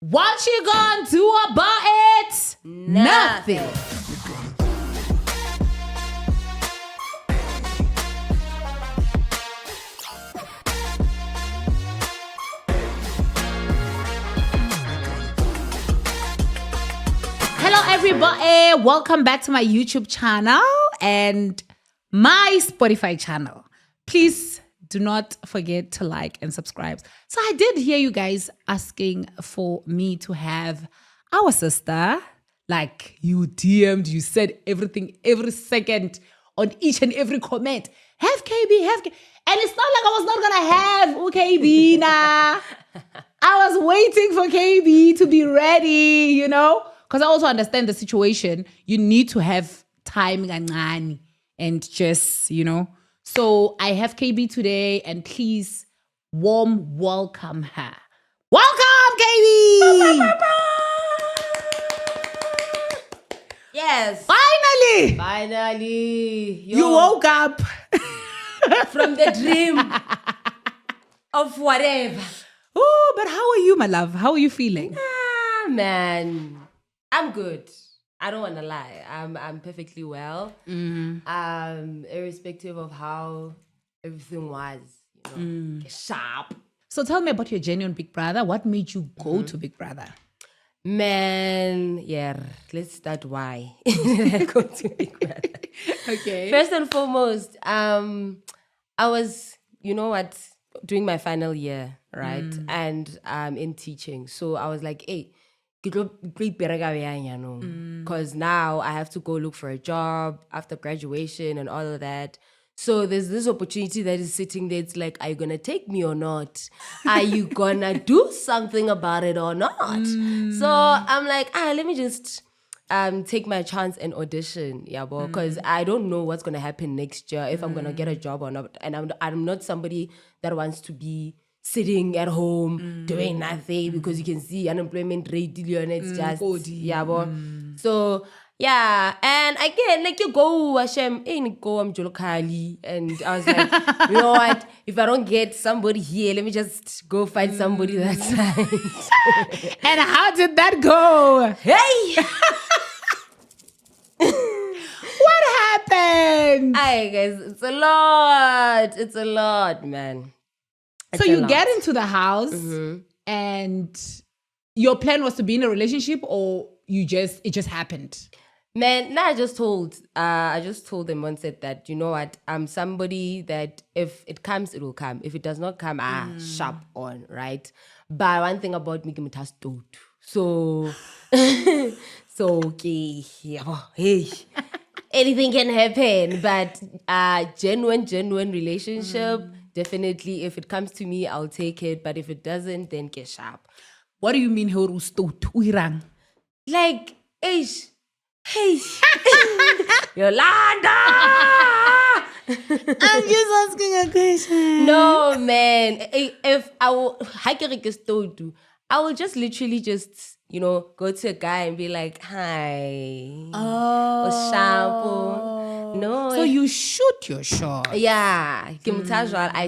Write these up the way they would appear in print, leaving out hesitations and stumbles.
What you gonna do about it? Nothing. Hello everybody, welcome back to my YouTube channel and my Spotify channel. Please do not forget to like and subscribe. So I did hear you guys asking for me to have our sister. Like you DM'd, you said everything every second on each and every comment. Have Kayb, have Kayb. And it's not like I was not gonna have Kayb, nah. I was waiting for Kayb to be ready, you know? Because I also understand the situation. You need to have time and just, you know. So I have Kayb today and please warm welcome her. Welcome, Kayb! Yes. Finally! You woke up. From the dream of whatever. Oh, but how are you, my love? How are you feeling? Ah, man. I'm good. I don't want to lie. I'm perfectly well. Irrespective of how everything was, you know, sharp. So tell me about your genuine Big Brother. What made you go to Big Brother? Man, yeah. Let's start why I go to Big Brother. Okay. First and foremost, I was, you know what, doing my final year, right? And in teaching. So I was like, hey, because now I have to go look for a job after graduation and all of that. So there's this opportunity that is sitting there. It's like, are you going to take me or not? Are you going to do something about it or not? So I'm like, let me just take my chance and audition, because I don't know what's going to happen next year, if I'm going to get a job or not. And I'm not somebody that wants to be sitting at home doing nothing, because you can see unemployment rate, it's just, So, yeah, and again, like you go, Hashem, go, I'm Jolokali. And I was like, you know what, if I don't get somebody here, let me just go find somebody that side. And how did that go? Hey! What happened? Hi, guys, it's a lot, man. So you get into the house and your plan was to be in a relationship, or it just happened? Man, I just told them once that, you know what, I'm somebody that if it comes, it will come. If it does not come, sharp on, right? But one thing about me, so, okay, hey, anything can happen. But genuine relationship, definitely, if it comes to me, I'll take it. But if it doesn't, then get sharp. What do you mean, Urang? Like, hey, Yolanda! I'm just asking a question. No, man. If I will, I will just literally just, you know, go to a guy and be like, hi. Or shampoo. No. So you shoot your shot. Yeah. I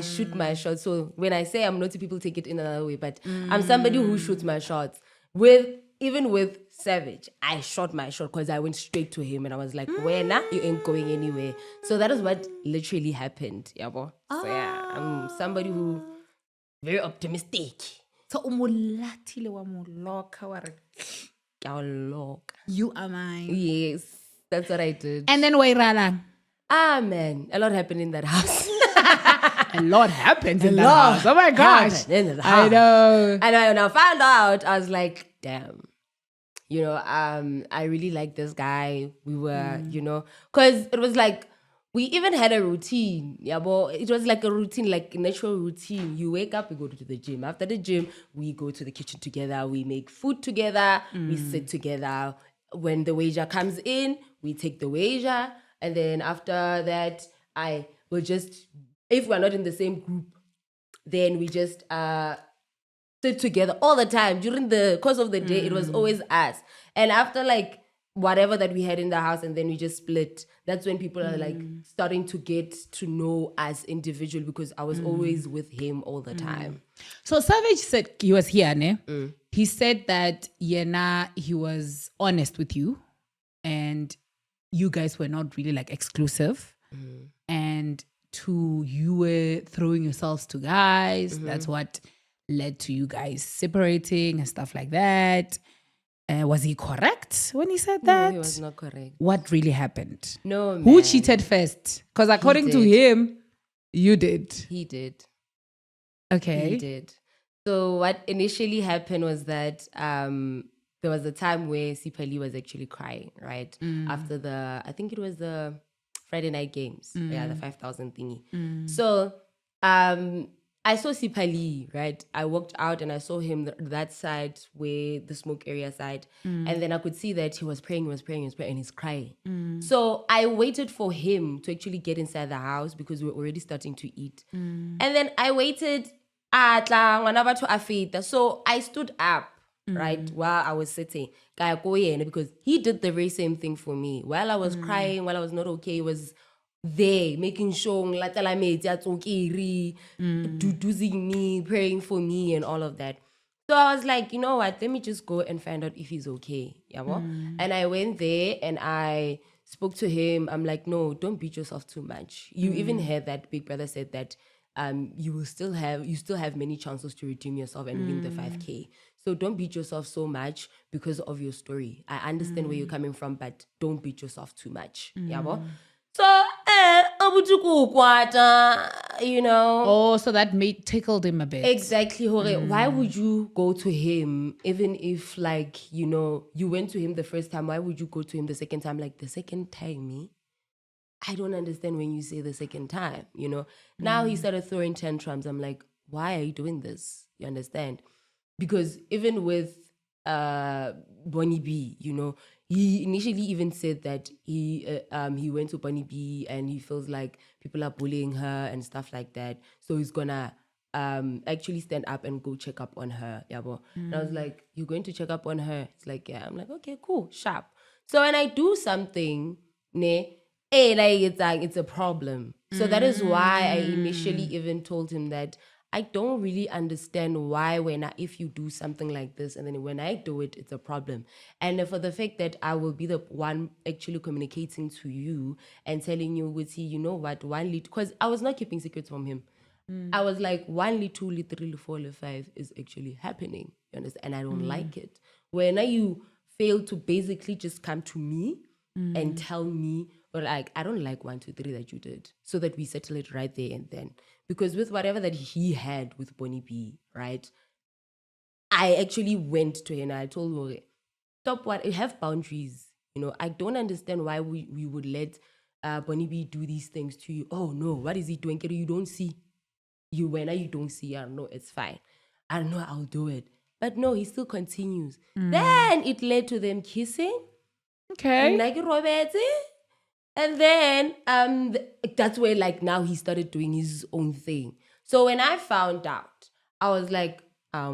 shoot my shot. So when I say I'm naughty, people take it in another way. But I'm somebody who shoots my shots. Even with Savage, I shot my shot because I went straight to him and I was like, where now? You ain't going anywhere. So that is what literally happened. So yeah, I'm somebody who very optimistic. So you are mine. Yes, that's what I did. And then Wairala. Man, a lot happened in that house. A lot happened in that house. Oh my gosh. I know. And when I found out, I was like, damn. You know, I really like this guy. We were, you know, because it was like, we even had a routine. Yeah, but it was like a routine, like a natural routine. You wake up, we go to the gym. After the gym, we go to the kitchen together. We make food together. We sit together. When the wager comes in, we take the wager. And then after that, I will just, if we're not in the same group, then we just sit together all the time. During the course of the day, it was always us. And after like whatever that we had in the house and then we just split, that's when people are like starting to get to know us individual, because I was always with him all the time. So Savage said he was here, ne? he said that he was honest with you and you guys were not really like exclusive. And you were throwing yourselves to guys. That's what led to you guys separating and stuff like that. Was he correct when he said that? No, he was not correct. What really happened? No, man. Who cheated first? Because according to him, you did. He did. Okay. He did. So what initially happened was that there was a time where Sipali was actually crying, right? After I think it was the Friday night games. Yeah, the 5,000 thingy. So I saw Sipali, right? I walked out and I saw him that side where the smoke area side. And then I could see that he was praying, and he's crying. So I waited for him to actually get inside the house because we were already starting to eat. And then I waited. So I stood up, right, while I was sitting. Because he did the very same thing for me. While I was crying, while I was not okay, he was there making sure duduzing me, praying for me and all of that. So I was like, you know what, let me just go and find out if he's okay. And I went there and I spoke to him. I'm like, no, don't beat yourself too much. You even heard that Big Brother said that you still have many chances to redeem yourself and win the 5K. So don't beat yourself so much because of your story. I understand where you're coming from, but don't beat yourself too much. So, you know. Oh, so that tickled him a bit. Exactly, Hore. Why would you go to him, even if, like, you know, you went to him the first time, why would you go to him the second time? Like, the second time, me? I don't understand when you say the second time, you know. Now he started throwing tantrums. I'm like, why are you doing this? You understand? Because even with Bonnie B, you know, he initially even said that he went to Bonnie B and he feels like people are bullying her and stuff like that. So he's gonna actually stand up and go check up on her. And I was like, you're going to check up on her? It's like, yeah. I'm like, okay, cool, sharp. So when I do something, it's a problem. So that is why I initially even told him that I don't really understand why if you do something like this and then when I do it, it's a problem. And for the fact that I will be the one actually communicating to you and telling you, you know what, 1 liter, because I was not keeping secrets from him. I was like, 1 liter, 2 liter, 3 liter, 4 liter, 5 is actually happening. You understand? And I don't like it. When you fail to basically just come to me and tell me, or like, I don't like 1, 2, 3 that you did, so that we settle it right there and then. Because with whatever that he had with Bonnie B, right, I actually went to him and I told him, stop have boundaries. You know, I don't understand why we would let Bonnie B do these things to you. Oh no, what is he doing? You don't see. When you don't see, I don't know, it's fine. I don't know, I'll do it. But no, he still continues. Then it led to them kissing. Okay. And then that's where, like, now he started doing his own thing. So when I found out, I was like, so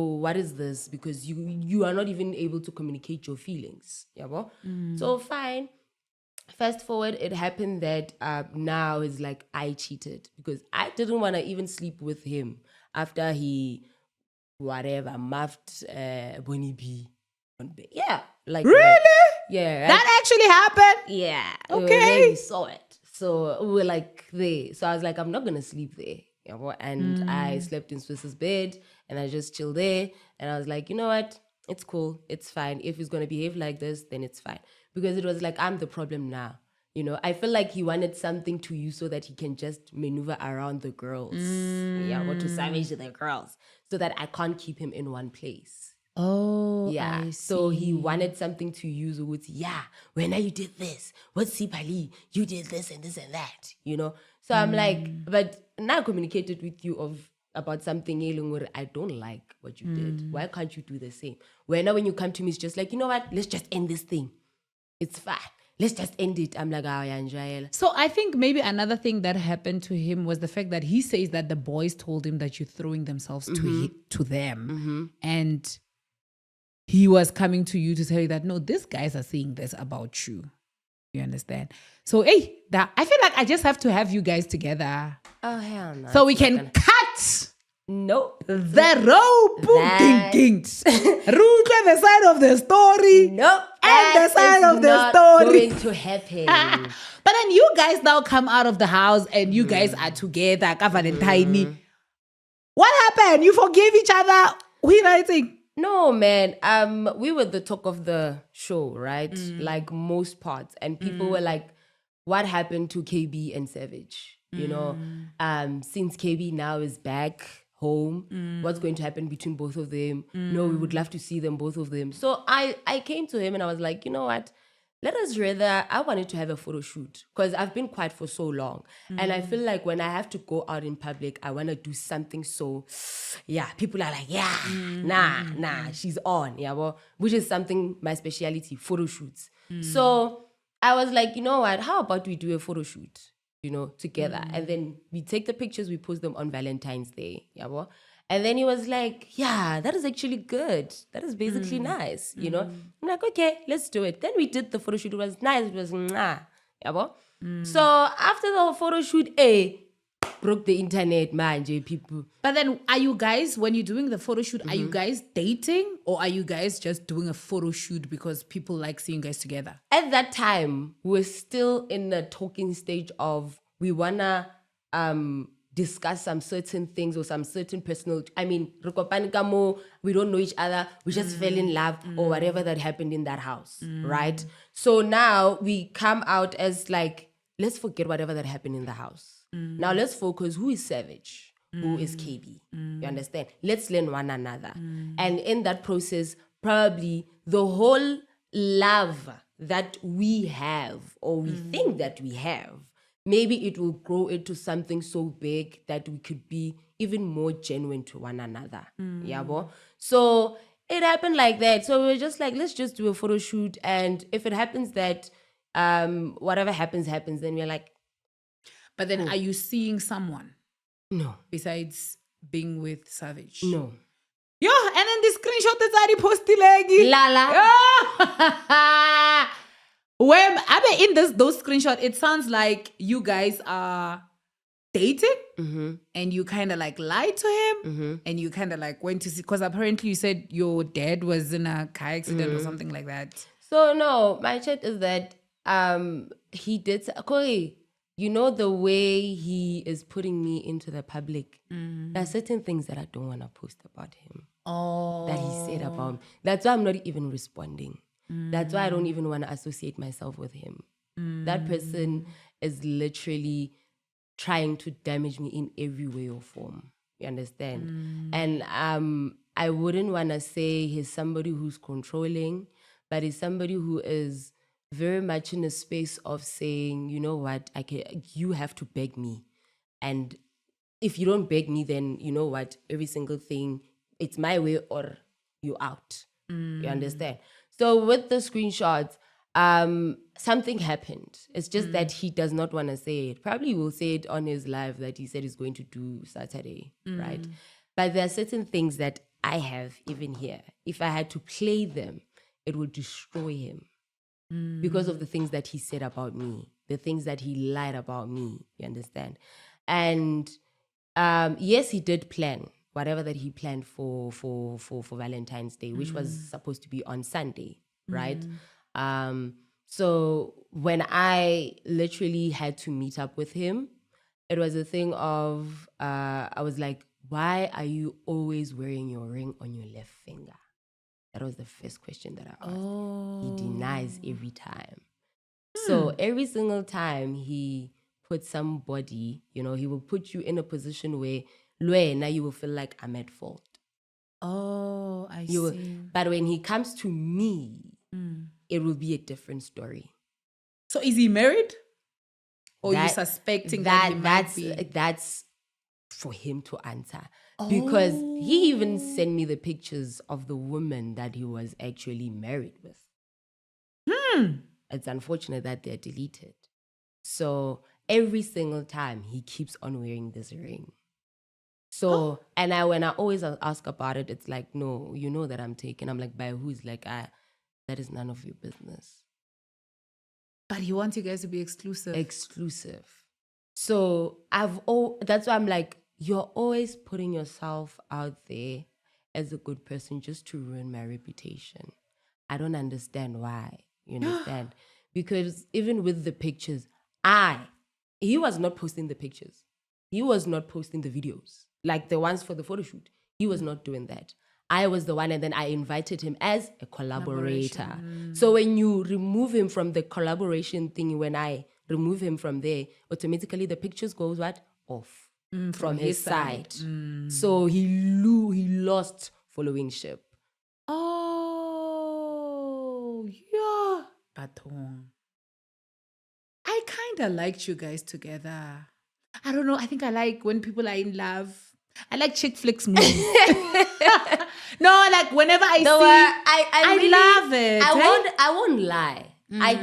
what is this? Because you are not even able to communicate your feelings. So fine. Fast forward, it happened that now it's like I cheated because I didn't want to even sleep with him after he muffed Bonnie B. Yeah, like really? Yeah, right? That actually happened. Yeah. Okay. We saw it, so we were like there. So I was like, I'm not gonna sleep there. And I slept in Swiss's bed, and I just chilled there. And I was like, you know what? It's cool. It's fine. If he's gonna behave like this, then it's fine. Because it was like, I'm the problem now. You know, I feel like he wanted something to use so that he can just maneuver around the girls. Or to savage the girls, so that I can't keep him in one place. Oh, yeah. I So see. he wanted something to use with, when you did this, what's Sipali? You did this and that, you know? So I'm like, but now I communicated with you about something where I don't like what you did. Why can't you do the same? When you come to me, it's just like, you know what? Let's just end this thing. It's fine. Let's just end it. I'm like, oh, yeah. So I think maybe another thing that happened to him was the fact that he says that the boys told him that you're throwing themselves to them. And he was coming to you to tell you that, no, these guys are saying this about you. You understand? So, I feel like I just have to have you guys together. Oh, hell no. So we can cut Nope. The rope. That- Ding, ding. Root the side of the story. Nope. And the that side is of the not story. going to happen. But then you guys now come out of the house and you guys are together. Valentine. What happened? You forgave each other? We writing. No, man. We were the talk of the show, right? Like most parts. And people were like, what happened to KB and Savage? You know, since KB now is back home, what's going to happen between both of them? No, we would love to see them, both of them. So I came to him and I was like, you know what? I wanted to have a photo shoot because I've been quiet for so long. And I feel like when I have to go out in public, I want to do something so, yeah, people are like, yeah, nah, she's on, yeah, well, which is something, my specialty, photo shoots. So I was like, you know what, how about we do a photo shoot, you know, together? And then we take the pictures, we post them on Valentine's Day, yeah, well. And then he was like, yeah, that is actually good. That is basically nice, you know? I'm like, okay, let's do it. Then we did the photo shoot. It was nice. It was mwah. Yeah, bo? So after the photo shoot, broke the internet, man, people. But then are you guys, when you're doing the photo shoot, are you guys dating or are you guys just doing a photo shoot because people like seeing you guys together? At that time, we're still in the talking stage of we wanna discuss some certain things or some certain personal, we don't know each other, we just fell in love or whatever that happened in that house, right? So now we come out as like, let's forget whatever that happened in the house. Now let's focus, who is Savage? Who is KB? You understand? Let's learn one another. And in that process, probably the whole love that we have or we think that we have, maybe it will grow into something so big that we could be even more genuine to one another. Yeah, bo? So it happened like that. So we were just like, let's just do a photo shoot. And if it happens that whatever happens, then we're like. But then are you seeing someone? No. Besides being with Savage? No. Yo, and then the screenshot that's already posted lagi. Lala. When I mean in those screenshots, it sounds like you guys are dating and you kind of like lied to him and you kind of like went to see, because apparently you said your dad was in a car accident or something like that. So no, my chat is that he did, Corey, you know the way he is putting me into the public, there are certain things that I don't want to post about him. That he said about me. That's why I'm not even responding. That's why I don't even want to associate myself with him. That person is literally trying to damage me in every way or form. You understand? And I wouldn't want to say he's somebody who's controlling, but he's somebody who is very much in a space of saying, you know what, you have to beg me. And if you don't beg me, then you know what, every single thing, it's my way or you out. You understand? So with the screenshots, something happened. It's just that he does not want to say it. Probably he will say it on his live that he said he's going to do Saturday, right? But there are certain things that I have even here. If I had to play them, it would destroy him because of the things that he said about me, the things that he lied about me, you understand? And yes, he did plan whatever that he planned for Valentine's Day, which was supposed to be on Sunday, right? So when I literally had to meet up with him, it was a thing of, I was like, why are you always wearing your ring on your left finger? That was the first question that I asked. He denies every time. So every single time he puts somebody, you know, he will put you in a position where now you will feel like I'm at fault. Oh, I see. But when he comes to me, it will be a different story. So is he married? Or you suspecting that he might be? That's for him to answer. Because he even sent me the pictures of the woman that he was actually married with. It's unfortunate that they're deleted. So every single time he keeps on wearing this ring. So, and when I always ask about it, it's like, no, you know that I'm taken. I'm like, by who's? Like, that is none of your business. But he wants you guys to be exclusive. Exclusive. So that's why I'm like, you're always putting yourself out there as a good person just to ruin my reputation. I don't understand why. You understand? Because even with the pictures, he was not posting the pictures. He was not posting the videos, like the ones for the photo shoot. He was not doing that. I was the one, and then I invited him as a collaborator. So when you remove him from the collaboration thing, when I remove him from there, automatically the pictures goes what? Off from his side. So he lost followingship. Oh, yeah. Bathong. I kind of liked you guys together. I don't know. I think I like when people are in love. I like chick flicks movies. No, like whenever I I really love it. I won't lie. I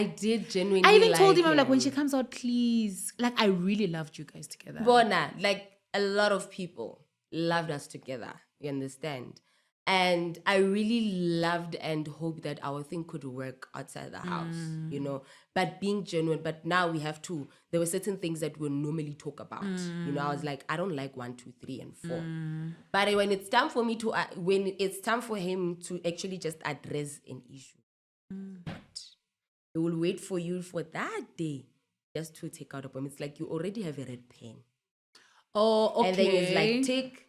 did genuinely. I even like told him, I'm like, when she comes out, please. Like, I really loved you guys together. Bona, like a lot of people loved us together. You understand? And I really loved and hoped that our thing could work outside the house, you know, but being genuine. But now we have to, there were certain things that we'll normally talk about. You know, I was like, I don't like 1, 2, 3, and 4. But when it's time for me to, when it's time for him to actually just address an issue, he will wait for you for that day just to take out a poem. It's like you already have a red pen. Oh, okay. And then it's like, tick.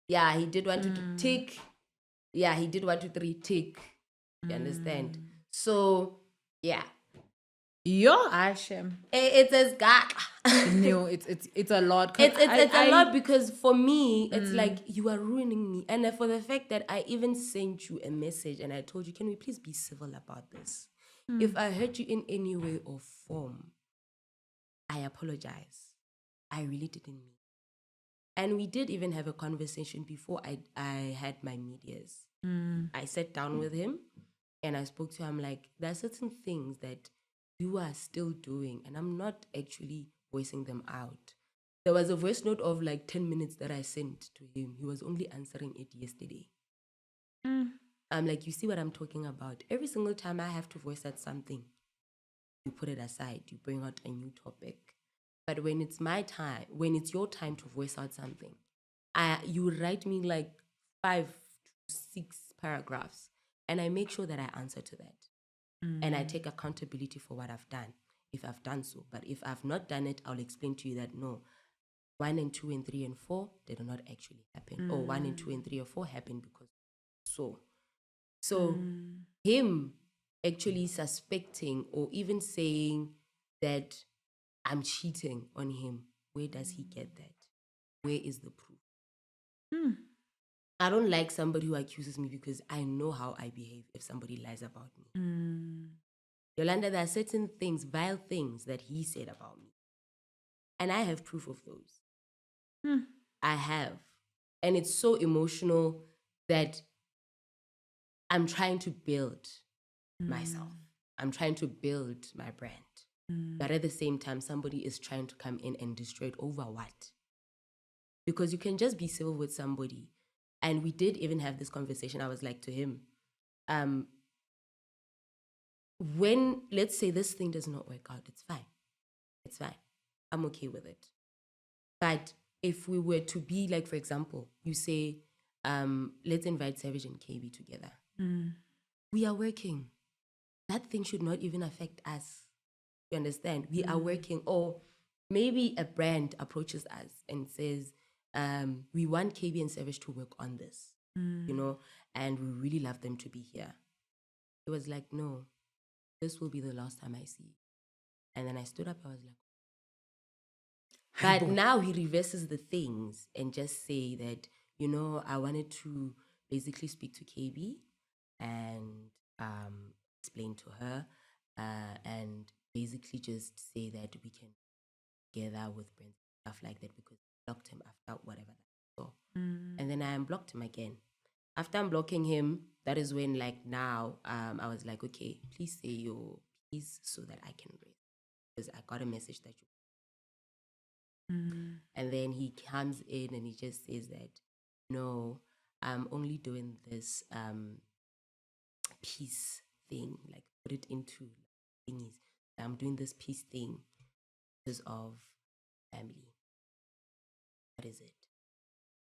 Yeah, he did 1, 2, 3, tick. Yeah, he did 1, 2, 3, tick. You understand? So, yeah. Yo, Hashem. It's as God. No, it's a lot. It's a lot because for me, it's like you are ruining me. And for the fact that I even sent you a message and I told you, can we please be civil about this? If I hurt you in any way or form, I apologize. I really didn't mean. And we did even have a conversation before I had my medias. I sat down with him and I spoke to him like, there are certain things that you are still doing and I'm not actually voicing them out. There was a voice note of like 10 minutes that I sent to him. He was only answering it yesterday. I'm like, you see what I'm talking about? Every single time I have to voice out something, you put it aside, you bring out a new topic. But when it's my time, when it's your time to voice out something, you write me like 5 to 6 paragraphs and I make sure that I answer to that. And I take accountability for what I've done, if I've done so. But if I've not done it, I'll explain to you that no, 1 and 2 and 3 and 4, they do not actually happen. Or 1 and 2 and 3 or 4 happen because so. So him actually suspecting or even saying that I'm cheating on him, where does he get that? Where is the proof? I don't like somebody who accuses me because I know how I behave if somebody lies about me. Yolanda, there are certain things, vile things that he said about me. And I have proof of those. I have. And it's so emotional that I'm trying to build myself. I'm trying to build my brand. But at the same time, somebody is trying to come in and destroy it over what? Because you can just be civil with somebody. And we did even have this conversation. I was like to him, when, let's say this thing does not work out, it's fine. It's fine. I'm okay with it. But if we were to be like, for example, you say, let's invite Savage and Kayb together. We are working. That thing should not even affect us. You understand? We are working. Or maybe a brand approaches us and says, we want Kayb and Savage to work on this, you know, and we really love them to be here. It was like, no, this will be the last time I see you. And then I stood up, I was like, but now he reverses the things and just say that, you know, I wanted to basically speak to Kayb and explain to her and basically just say that we can together with Brent, stuff like that, because I blocked him after whatever that saw. And then I unblocked him again. After unblocking him, that is when like now I was like, okay, please say your piece so that I can read. Because I got a message that you and then he comes in and he just says that, no, I'm only doing this peace thing, like put it into thingies. I'm doing this peace thing because of family. what is it?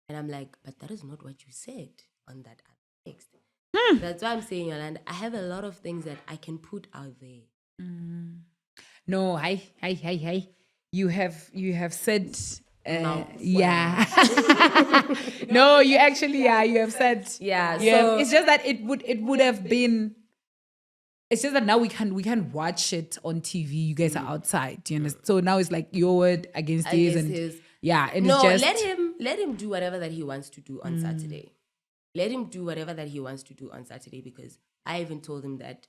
And I'm like, but that is not what you said on that text. That's why I'm saying, Yolanda, I have a lot of things that I can put out there. No, hi. You have said Mouth yeah. No, you actually you have said Yeah, so it's just that it would have been. It's just that now we can watch it on TV. You guys are outside, you understand? So now it's like your word against his, and and no, it's just let him do whatever that he wants to do on Saturday. Let him do whatever that he wants to do on Saturday, because I even told him that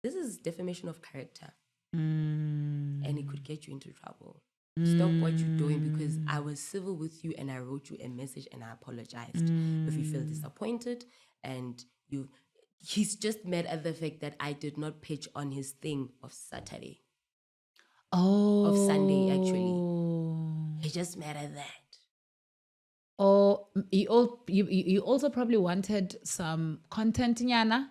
this is defamation of character, and it could get you into trouble. Stop what you're doing, because I was civil with you and I wrote you a message and I apologized. If you feel disappointed and he's just mad at the fact that I did not pitch on his thing of Saturday. Of Sunday, actually. He's just mad at that. Oh, you also probably wanted some content, Nyana,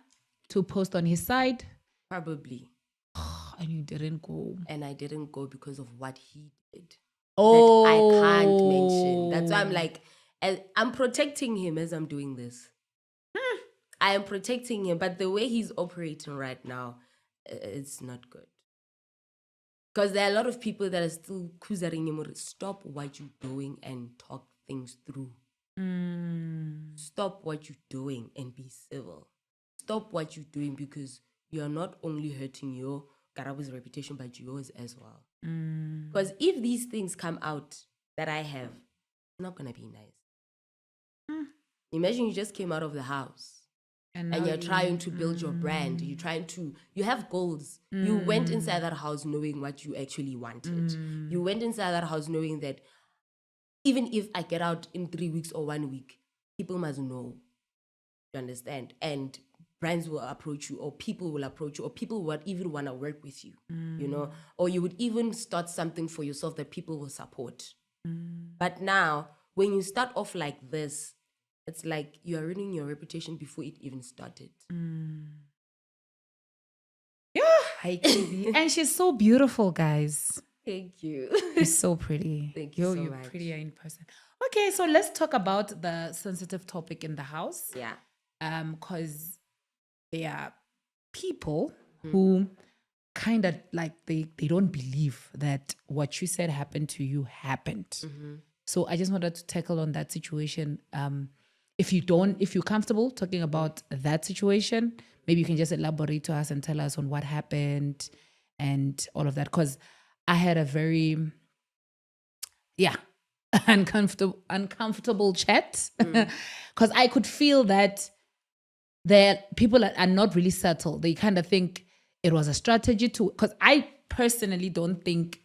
to post on his side. Probably. And you didn't go. And I didn't go because of what he did. Oh. That I can't mention. That's why I'm like, I'm protecting him as I'm doing this. I am protecting him, but the way he's operating right now, it's not good. Because there are a lot of people that are still kuzaring him. Stop what you're doing and talk things through. Stop what you're doing and be civil. Stop what you're doing, because you're not only hurting your Karabu's reputation, but yours as well. Because if these things come out that I have, it's not going to be nice. Imagine you just came out of the house. And you're trying to build your brand. You have goals. You went inside that house knowing what you actually wanted. You went inside that house knowing that even if I get out in 3 weeks or 1 week, people must know. You understand? And brands will approach you, or people will approach you, or people would even want to work with you, you know? Or you would even start something for yourself that people will support. But now, when you start off like this, it's like you're ruining your reputation before it even started. Yeah, hi, Kayb. And she's so beautiful, guys. Thank you. She's so pretty. Thank you so you're much. prettier in person. Okay, so let's talk about the sensitive topic in the house. Yeah. Because there are people who kind of like they don't believe that what you said happened to you happened. So I just wanted to tackle on that situation. If you're comfortable talking about that situation, maybe you can just elaborate to us and tell us on what happened and all of that. Because I had a very, uncomfortable chat. Because I could feel that people are not really settled. They kind of think it was a strategy because I personally don't think,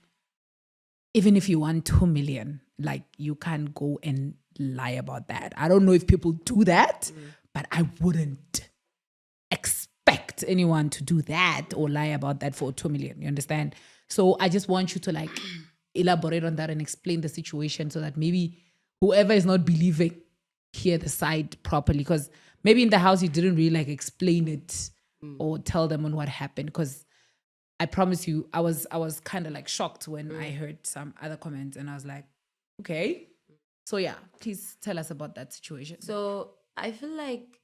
even if you want 2 million, like you can't go and lie about that. I don't know if people do that, but I wouldn't expect anyone to do that or lie about that for 2 million. You understand? So I just want you to like elaborate on that and explain the situation so that maybe whoever is not believing hear the side properly, because maybe in the house you didn't really like explain it or tell them on what happened. Because I promise you, I was kind of like shocked when I heard some other comments, and I was like, okay. So yeah, please tell us about that situation. So I feel like,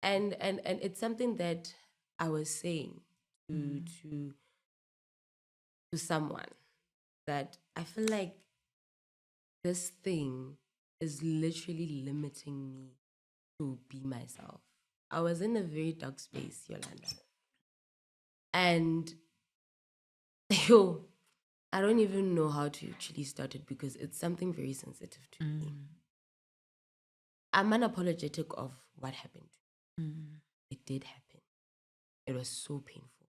and it's something that I was saying to someone, that I feel like this thing is literally limiting me to be myself. I was in a very dark space, Yolanda. And I don't even know how to actually start it, because it's something very sensitive to me. I'm unapologetic of what happened. It did happen. It was so painful.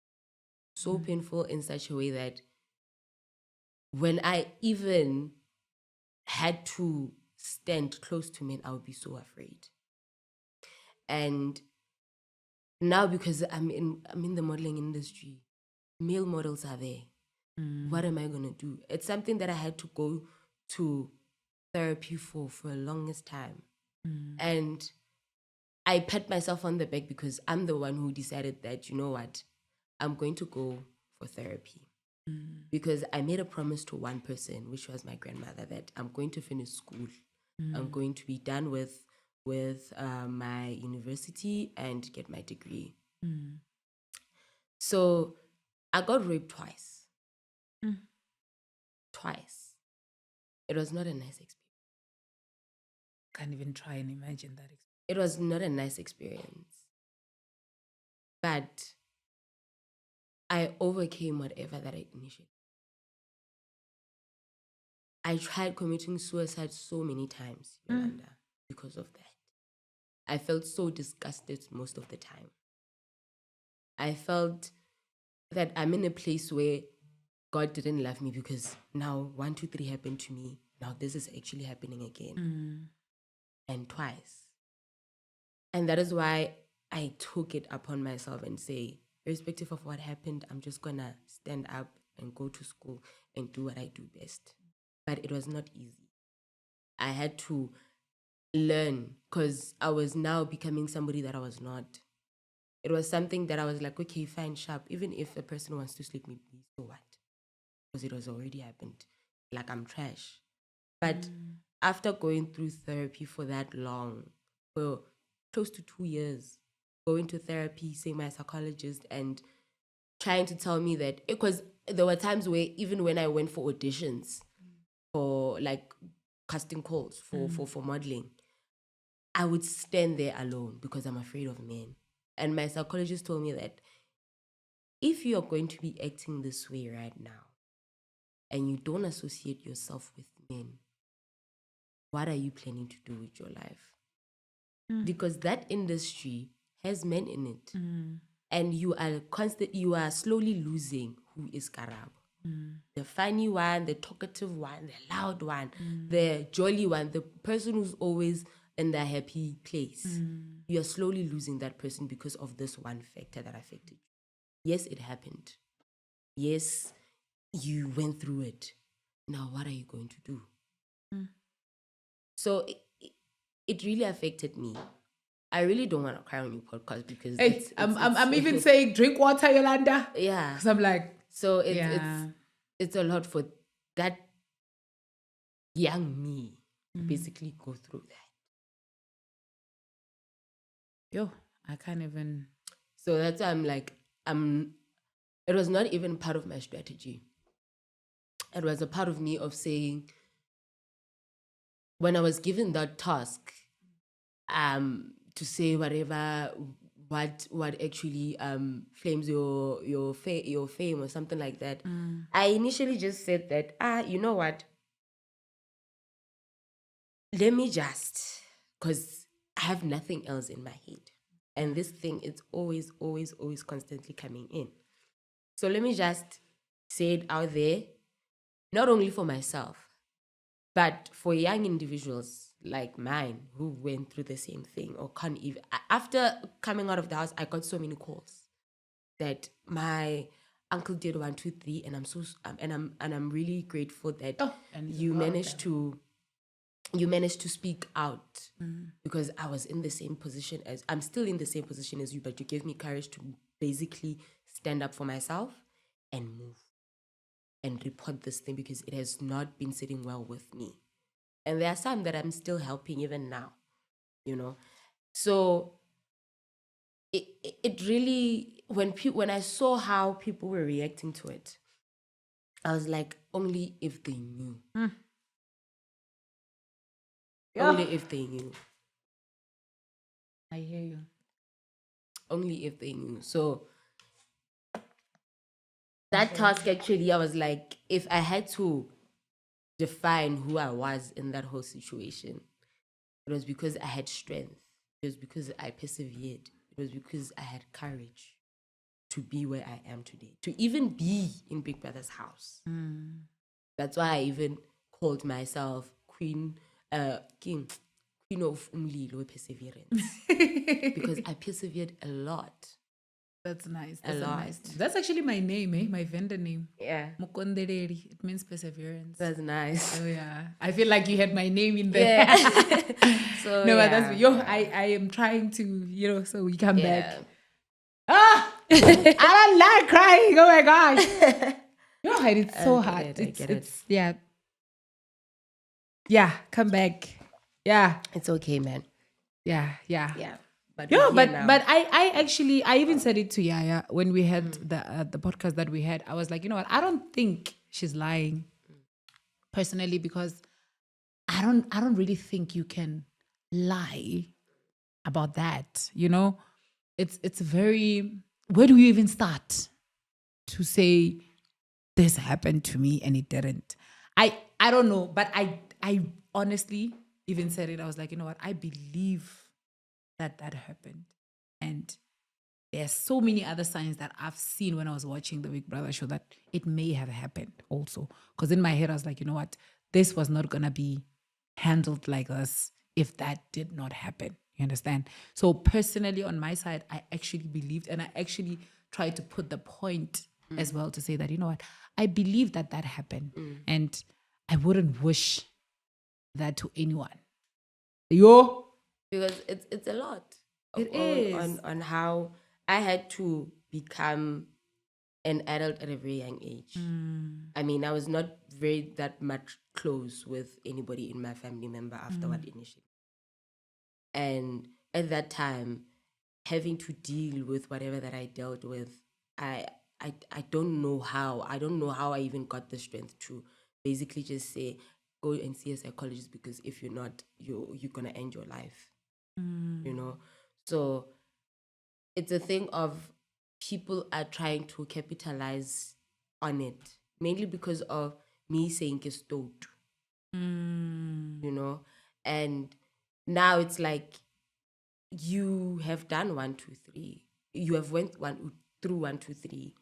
So painful in such a way that when I even had to stand close to men, I would be so afraid. And now, because I'm in the modeling industry, male models are there. What am I gonna do? It's something that I had to go to therapy for the longest time. And I pat myself on the back because I'm the one who decided that, you know what, I'm going to go for therapy. because I made a promise to one person, which was my grandmother, that I'm going to finish school. I'm going to be done with my university and get my degree. So I got raped twice. Twice. It was not a nice experience. Can't even try and imagine that. It was not a nice experience. But I overcame whatever that I initiated. I tried committing suicide so many times, Yolanda, because of that. I felt so disgusted most of the time. I felt that I'm in a place where God didn't love me because now 1, 2, 3 happened to me. Now this is actually happening again. And twice. And that is why I took it upon myself and say, irrespective of what happened, I'm just going to stand up and go to school and do what I do best. But it was not easy. I had to learn because I was now becoming somebody that I was not. It was something that I was like, okay, fine, sharp. Even if a person wants to sleep with me, so what? Because it was already happened. Like I'm trash. But after going through therapy for that long, for close to 2 years, going to therapy, seeing my psychologist and trying to tell me that, because there were times where even when I went for auditions, for like casting calls for modeling, I would stand there alone because I'm afraid of men. And my psychologist told me that if you're going to be acting this way right now and you don't associate yourself with men, what are you planning to do with your life? Because that industry has men in it. And you are slowly losing who is Karabo. The funny one, the talkative one, the loud one, the jolly one, the person who's always in the happy place. You are slowly losing that person because of this one factor that affected you. Yes, it happened. Yes, you went through it. Now, what are you going to do? So it really affected me. I really don't want to cry on your podcast because I'm even saying drink water, Yolanda. Yeah. Because I'm like, so it's a lot for that young me to basically go through that. Yo, I can't even. So that's why I'm like, it was not even part of my strategy. It was a part of me of saying, when I was given that task, to say what actually flames your fame or something like that. I initially just said that, you know what? Let me just, because I have nothing else in my head. And this thing is always, always, always constantly coming in. So let me just say it out there, not only for myself, but for young individuals like mine who went through the same thing or can't even. After coming out of the house, I got so many calls that my uncle did 1, 2, 3, and I'm really grateful that you managed to speak out because I was in the same position I'm still in the same position as you, but you gave me courage to basically stand up for myself and move and report this thing because it has not been sitting well with me. And there are some that I'm still helping even now, So it really, when I saw how people were reacting to it, I was like, only if they knew. Only if they knew. I hear you. Only if they knew. So that task, actually, I was like, if I had to define who I was in that whole situation, it was because I had strength. It was because I persevered. It was because I had courage to be where I am today, to even be in Big Brother's house. That's why I even called myself Queen of Umlilo Perseverance. Because I persevered a lot. That's nice. A lot. Nice. That's actually my name, my vendor name. Yeah. Mukondereri. It means perseverance. That's nice. Oh yeah. I feel like you had my name in there. Yeah. So no, yeah. but that's I am trying to, so we come back. I don't like crying. Oh my gosh. You hide it so I hard. get it. It's yeah. Yeah, come back. Yeah. It's okay, man. Yeah. Yeah. But Yeah, we're here but now. but I actually I even said it to Yaya when we had the podcast that we had. I was like, you know what? I don't think she's lying, personally, because I don't really think you can lie about that. You know, it's very. Where do you even start to say this happened to me and it didn't? I don't know, but I honestly even said it. I was like, you know what? I believe that happened, and there's so many other signs that I've seen when I was watching the Big Brother show that it may have happened also. Because in my head, I was like, you know what? This was not going to be handled like this if that did not happen. You understand? So personally, on my side, I actually believed, and I actually tried to put the point as well to say that, you know what? I believe that happened. And I wouldn't wish that to anyone. Yo, Because it's a lot. It is. On how I had to become an adult at a very young age. I mean, I was not very that much close with anybody in my family member after what initially. And at that time, having to deal with whatever that I dealt with, I don't know how. I don't know how I even got the strength to basically just say, go and see a psychologist, because if you're not, you're gonna end your life. You know? So it's a thing of people are trying to capitalize on it, mainly because of me saying gestoot, you know? And now it's like, you have done 1, 2, 3. You have went through 1, 2, 3,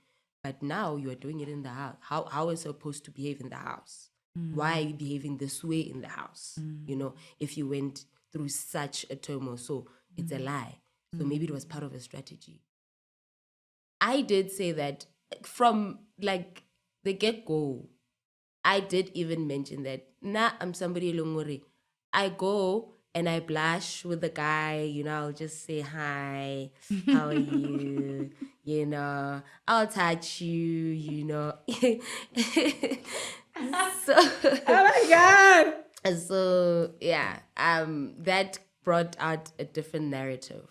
but now you are doing it in the house. How is it supposed to behave in the house? Why are you behaving this way in the house? You know, if you went through such a turmoil, so it's a lie. So maybe it was part of a strategy. I did say that from like the get-go. I did even mention that, I'm somebody along. I go and I blush with the guy, you know, I'll just say, hi, how are you? You know, I'll touch you, you know. So, oh my God. so yeah, that brought out a different narrative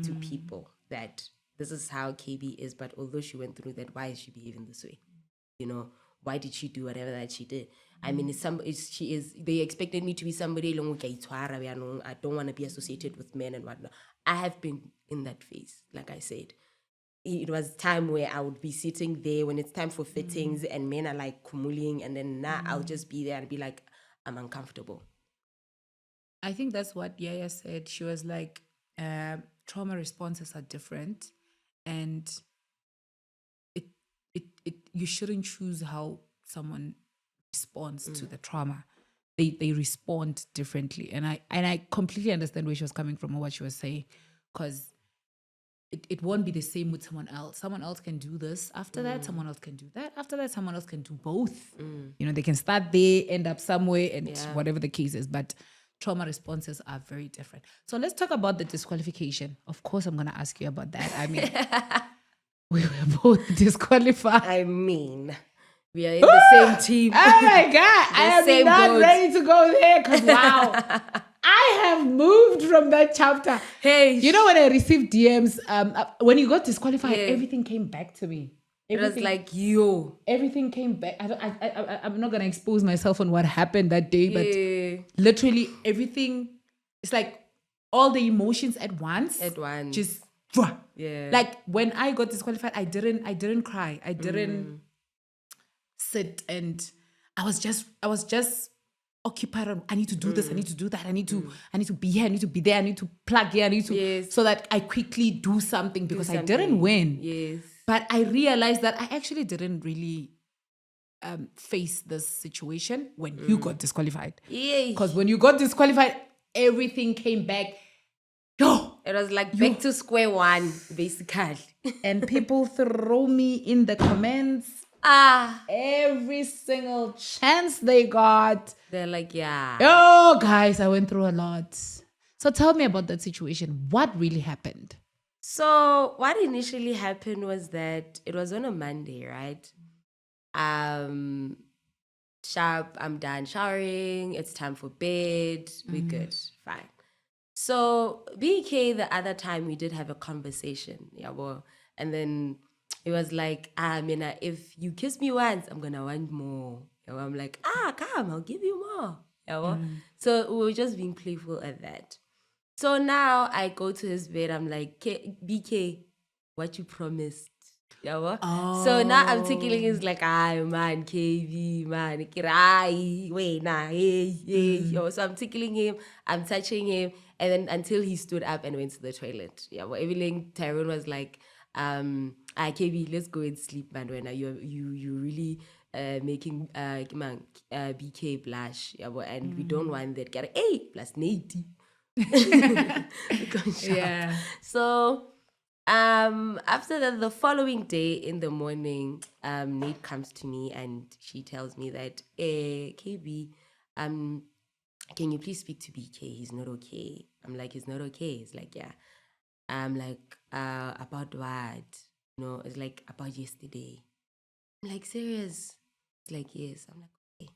to people, that this is how Kayb is, but although she went through that, why is she behaving this way? You know, why did she do whatever that she did? I mean, they expected me to be somebody long. I don't want to be associated with men and whatnot. I have been in that phase, like I said. It was time where I would be sitting there when it's time for fittings and men are like kumuling, and then I'll just be there and be like, I'm uncomfortable. I think that's what Yaya said. She was like, trauma responses are different, and it you shouldn't choose how someone responds to the trauma. They respond differently, and I completely understand where she was coming from or what she was saying, because it won't be the same with someone else. Someone else can do this after that. Someone else can do that after that. Someone else can do both. You know, they can start there, end up somewhere, and whatever the case is. But trauma responses are very different. So let's talk about the disqualification. Of course, I'm going to ask you about that. I mean, we were both disqualified. I mean, we are in the same team. Oh my God. I am not ready to go there, because wow. I have moved from that chapter. Hey, you know, when I received DMs, when you got disqualified, everything came back to me. It was like, yo. Everything came back. I'm not going to expose myself on what happened that day, but literally everything, it's like all the emotions at once. Just, like when I got disqualified, I didn't cry. I didn't sit, and I was just occupied on, I need to do this, I need to do that, I need to be here, I need to be there, I need to plug here, I need to, so that I quickly do something, because I didn't win. Yes. But I realized that I actually didn't really face this situation when you got disqualified. Because when you got disqualified, everything came back. It was like back to square one, basically. And people throw me in the comments. Every single chance they got. They're like, yeah. Oh, guys, I went through a lot. So tell me about that situation. What really happened? So what initially happened was that it was on a Monday, right? Sharp, I'm done showering. It's time for bed. We're good. Fine. So BK, the other time we did have a conversation. Yeah, well, and then it was like, Mina, if you kiss me once, I'm gonna want more. Yeah, well, I'm like, come, I'll give you more. Yeah, well. So we were just being playful at that. So now I go to his bed. I'm like, BK, what you promised? Yeah, what? So now I'm tickling his like, man, KB, man, kirai, wait, nah, hey. Yo. So I'm tickling him, I'm touching him, and then until he stood up and went to the toilet. Yeah, well, everything Tyrone was like, KB, let's go and sleep, man. When you really making BK blush. Yeah, well, and we don't want that. Get plus 80. Yeah. So after that, the following day in the morning, Nate comes to me and she tells me that, KB, can you please speak to BK? He's not okay. I'm like, he's not okay. He's like, yeah. I'm like, about what? No, it's like about yesterday. I'm like, serious? It's like, yes. I'm like, okay.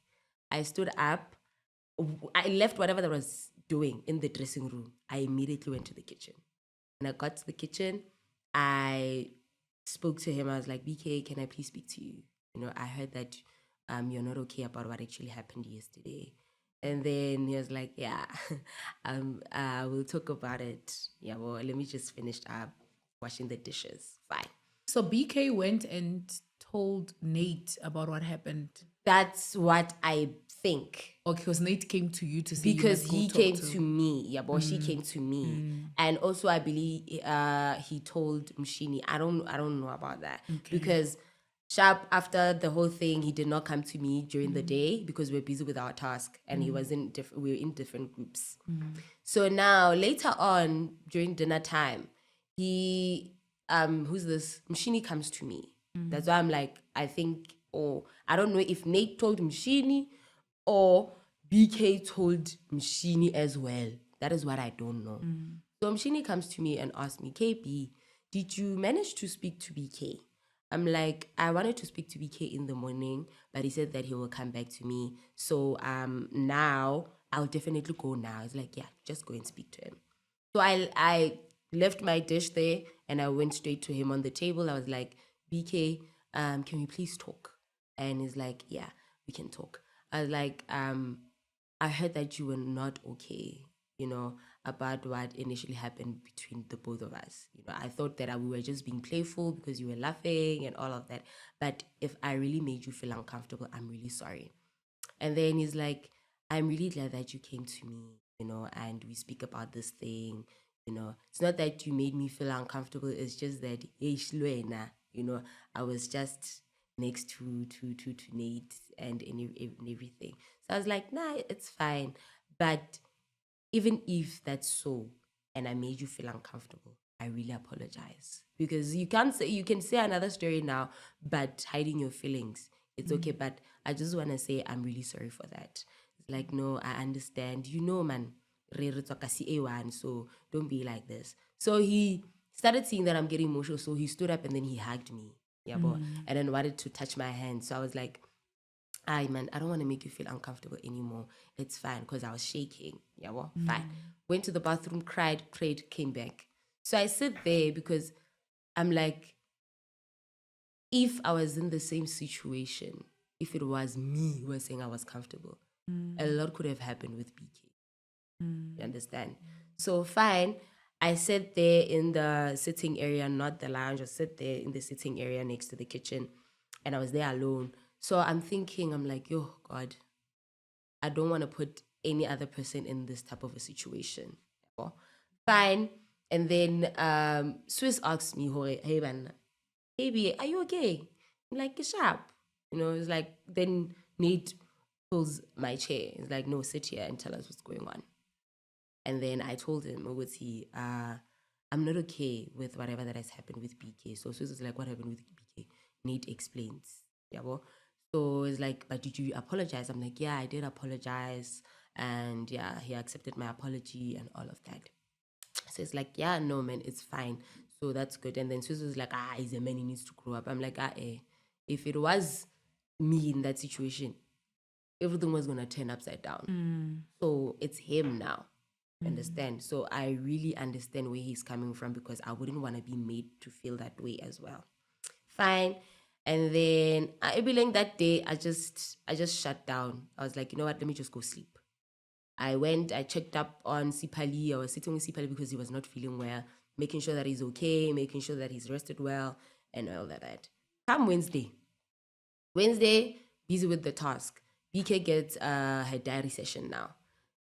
I stood up. I left whatever that I was doing in the dressing room. I immediately went to the kitchen. When I got to the kitchen, I spoke to him. I was like, BK, can I please speak to you? You know, I heard that you're not okay about what actually happened yesterday. And then he was like, yeah, we'll talk about it. Yeah, well, let me just finish up washing the dishes. Fine. So BK went and told Nate about what happened. That's what I think. Okay, because Nate came to you to say Because you he must go came talk to me. Yeah, but she came to me. And also I believe he told Mshini. I don't know about that. Okay. Because Sharp, after the whole thing, he did not come to me during the day because we were busy with our task and he was we were in different groups. So now later on during dinner time, he who's this? Mshini comes to me. That's why I'm like, I think, or I don't know if Nate told Mshini or BK told Mshini as well. That is what I don't know. So Mshini comes to me and asks me, KB, did you manage to speak to BK? I'm like, I wanted to speak to BK in the morning, but he said that he will come back to me. So now I'll definitely go now. He's like, yeah, just go and speak to him. So I left my dish there and I went straight to him on the table. I was like, BK, can we please talk? And he's like, yeah, we can talk. I was like, I heard that you were not okay, you know, about what initially happened between the both of us. You know, I thought that we were just being playful because you were laughing and all of that. But if I really made you feel uncomfortable, I'm really sorry. And then he's like, I'm really glad that you came to me, you know, and we speak about this thing. You know, it's not that you made me feel uncomfortable. It's just that, you know, I was just next to Nate and everything. So I was like, nah, it's fine. But even if that's so, and I made you feel uncomfortable, I really apologize because you can say another story now, but hiding your feelings, it's okay. But I just want to say I'm really sorry for that. It's like, no, I understand. You know, man, A1, so don't be like this. So he started seeing that I'm getting emotional, so he stood up and then he hugged me, yeah, boy, and then wanted to touch my hand. So I was like, man, I don't want to make you feel uncomfortable anymore. It's fine because I was shaking. Yeah, well, fine. Went to the bathroom, cried, prayed, came back. So I sit there because I'm like, if I was in the same situation, if it was me who was saying I was comfortable, a lot could have happened with BK. You understand? So fine. I sat there in the sitting area, not the lounge. I sat there in the sitting area next to the kitchen and I was there alone. So I'm thinking, I'm like, yo, God, I don't want to put any other person in this type of a situation. Fine. And then Swiss asked me, hey, man, baby, are you okay? I'm like, get sharp. You know, it's like, then Nate pulls my chair. He's like, no, sit here and tell us what's going on. And then I told him, I'm not okay with whatever that has happened with BK. So Swiss was like, what happened with BK? Nate explains. Yeah, well, so it's like, but did you apologize? I'm like, yeah, I did apologize. And yeah, he accepted my apology and all of that. So it's like, yeah, no, man, it's fine. So that's good. And then Swiss was like, he's a man, he needs to grow up. I'm like, if it was me in that situation, everything was gonna turn upside down. So it's him now. Understand? So I really understand where he's coming from, because I wouldn't want to be made to feel that way as well. Fine. And then I believe that day I just shut down. I was like, you know what, let me just go sleep. I went, I checked up on Sipali. I was sitting with Sipali because he was not feeling well, making sure that he's okay, making sure that he's rested well, and all that. Come Wednesday, busy with the task. BK gets her diary session now.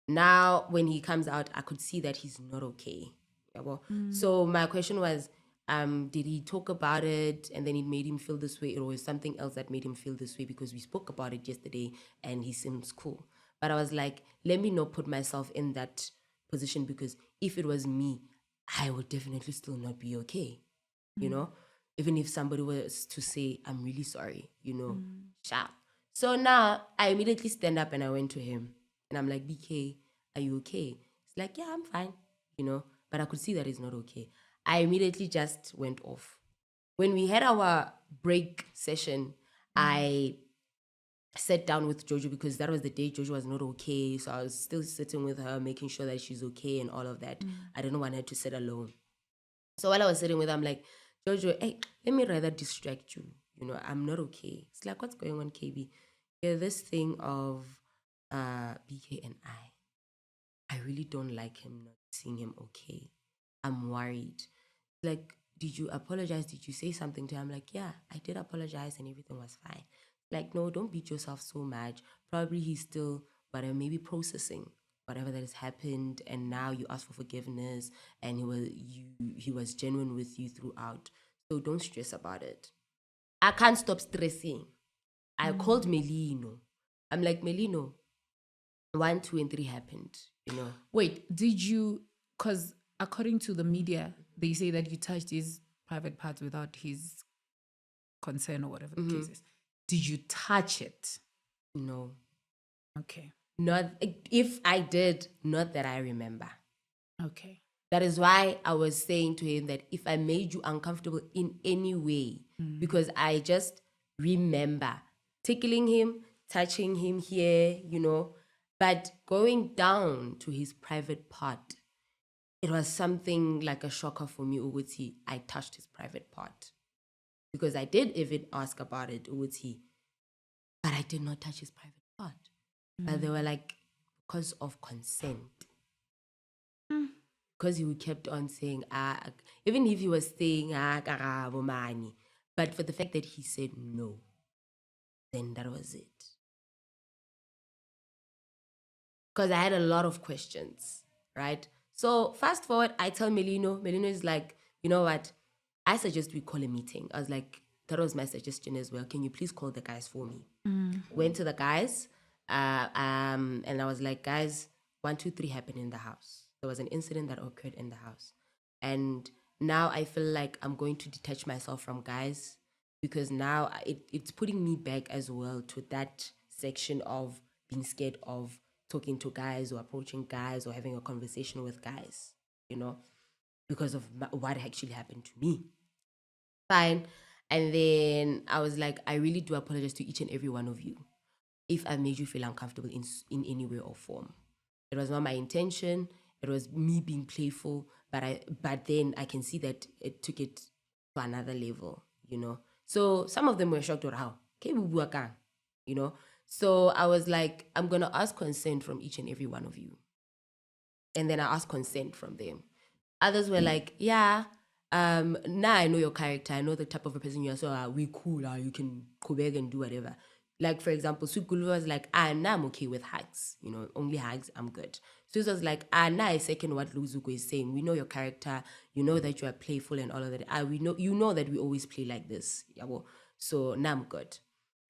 Now, when he comes out, I could see that he's not okay. Yeah, well, so my question was, did he talk about it and then it made him feel this way, or was something else that made him feel this way? Because we spoke about it yesterday and he seems cool. But I was like, let me not put myself in that position, because if it was me, I would definitely still not be okay. You know, even if somebody was to say, I'm really sorry, sharp. So now I immediately stand up and I went to him and I'm like, BK, are you okay? He's like, yeah, I'm fine, but I could see that he's not okay. I immediately just went off. When we had our break session, I sat down with Jojo, because that was the day Jojo was not okay. So I was still sitting with her, making sure that she's okay and all of that. I didn't want her to sit alone. So while I was sitting with her, I'm like, Jojo, hey, let me rather distract you. I'm not okay. It's like, what's going on, Kayb? Yeah, this thing of BK and I really don't like him not seeing him okay. I'm worried. Like, did you apologize? Did you say something to him? I'm like, yeah, I did apologize and everything was fine. Like, no, don't beat yourself so much. Probably he's still, whatever, maybe processing whatever that has happened, and now you ask for forgiveness, and he was genuine with you throughout. So don't stress about it. I can't stop stressing. I called Melino. I'm like, Melino, 1, 2, and 3 happened, Wait, did you, because according to the media, they say that you touched his private parts without his consent or whatever the case is. Did you touch it? No. Okay. Not, if I did, not that I remember. Okay. That is why I was saying to him that if I made you uncomfortable in any way, because I just remember tickling him, touching him here, but going down to his private part, it was something like a shocker for me. Uguti, I touched his private part, because I did even ask about it, Uguti, but I did not touch his private part. But they were like, because of consent. Because he kept on saying, even if he was saying, but for the fact that he said no, then that was it. Because I had a lot of questions, right? So fast forward, I tell Melino. Melino is like, you know what? I suggest we call a meeting. I was like, that was my suggestion as well. Can you please call the guys for me? Went to the guys, and I was like, guys, 1, 2, 3 happened in the house. There was an incident that occurred in the house. And now I feel like I'm going to detach myself from guys, because now it's putting me back as well to that section of being scared of talking to guys or approaching guys or having a conversation with guys, because of what actually happened to me. Fine. And then I was like, I really do apologize to each and every one of you if I made you feel uncomfortable in any way or form. It was not my intention. It was me being playful, but then I can see that it took it to another level, So some of them were shocked or how, So I was like, I'm gonna ask consent from each and every one of you. And then I asked consent from them. Others were like, yeah, now I know your character. I know the type of a person you are. So we cool. You can go back and do whatever. Like, for example, Sukulu was like, now I'm okay with hugs. Only hugs, I'm good. So it was like, now I second what Luzuko is saying. We know your character. You know that you are playful and all of that. We know, that we always play like this. Yeah, well, so now I'm good.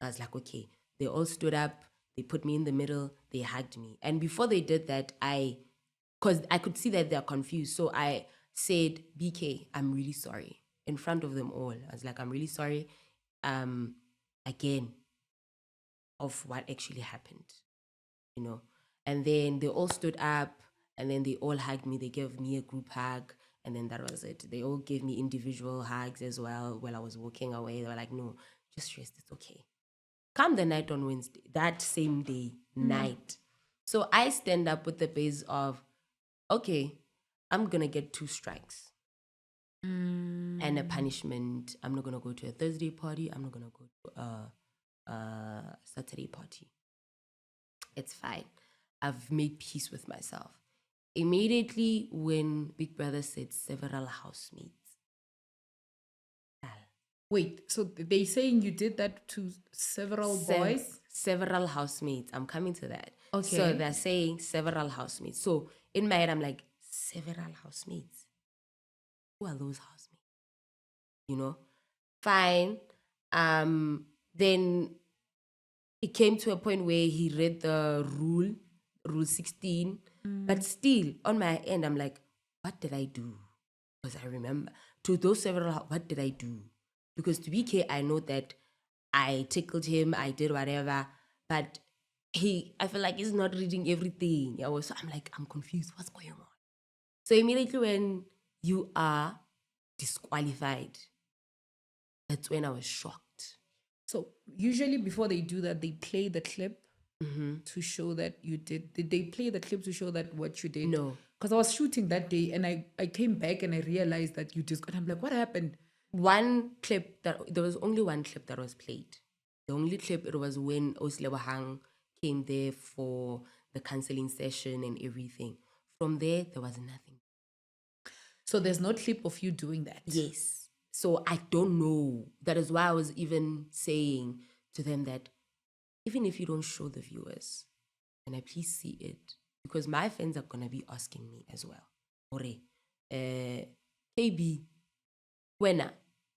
I was like, okay. They all stood up. They put me in the middle. They hugged me. And before they did that, because I could see that they're confused. So I said, BK, I'm really sorry. In front of them all. I was like, I'm really sorry. Again, of what actually happened, And then they all stood up and then they all hugged me. They gave me a group hug. And then that was it. They all gave me individual hugs as well while I was walking away. They were like, no, just rest. It's okay. come the night on Wednesday, that same day, night. So I stand up with the base of, okay, I'm going to get 2 strikes and a punishment. I'm not going to go to a Thursday party. I'm not going to go to a Saturday party. It's fine. I've made peace with myself. Immediately when Big Brother said several housemates. Wait, so they saying you did that to several boys? Several housemates. I'm coming to that. Okay. So they're saying several housemates. So in my head, I'm like, several housemates? Who are those housemates? You know? Fine. Then it came to a point where he read the rule 16. But still, on my end, I'm like, what did I do? Because I remember, to those several, what did I do? Because to BK, I know that I tickled him, I did whatever, but I feel like he's not reading everything. So I'm like, I'm confused. What's going on? So immediately when you are disqualified, that's when I was shocked. So usually before they do that, they play the clip to show that you did. Did they play the clip to show that what you did? No. Because I was shooting that day and I came back and I realized that you just, and I'm like, what happened? There was only one clip that was played. The only clip, it was when Oslewahang came there for the counseling session and everything. From there was nothing. So there's no clip of you doing that? Yes. So I don't know. That is why I was even saying to them that even if you don't show the viewers, can I please see it? Because my fans are going to be asking me as well. Ore, Kayb,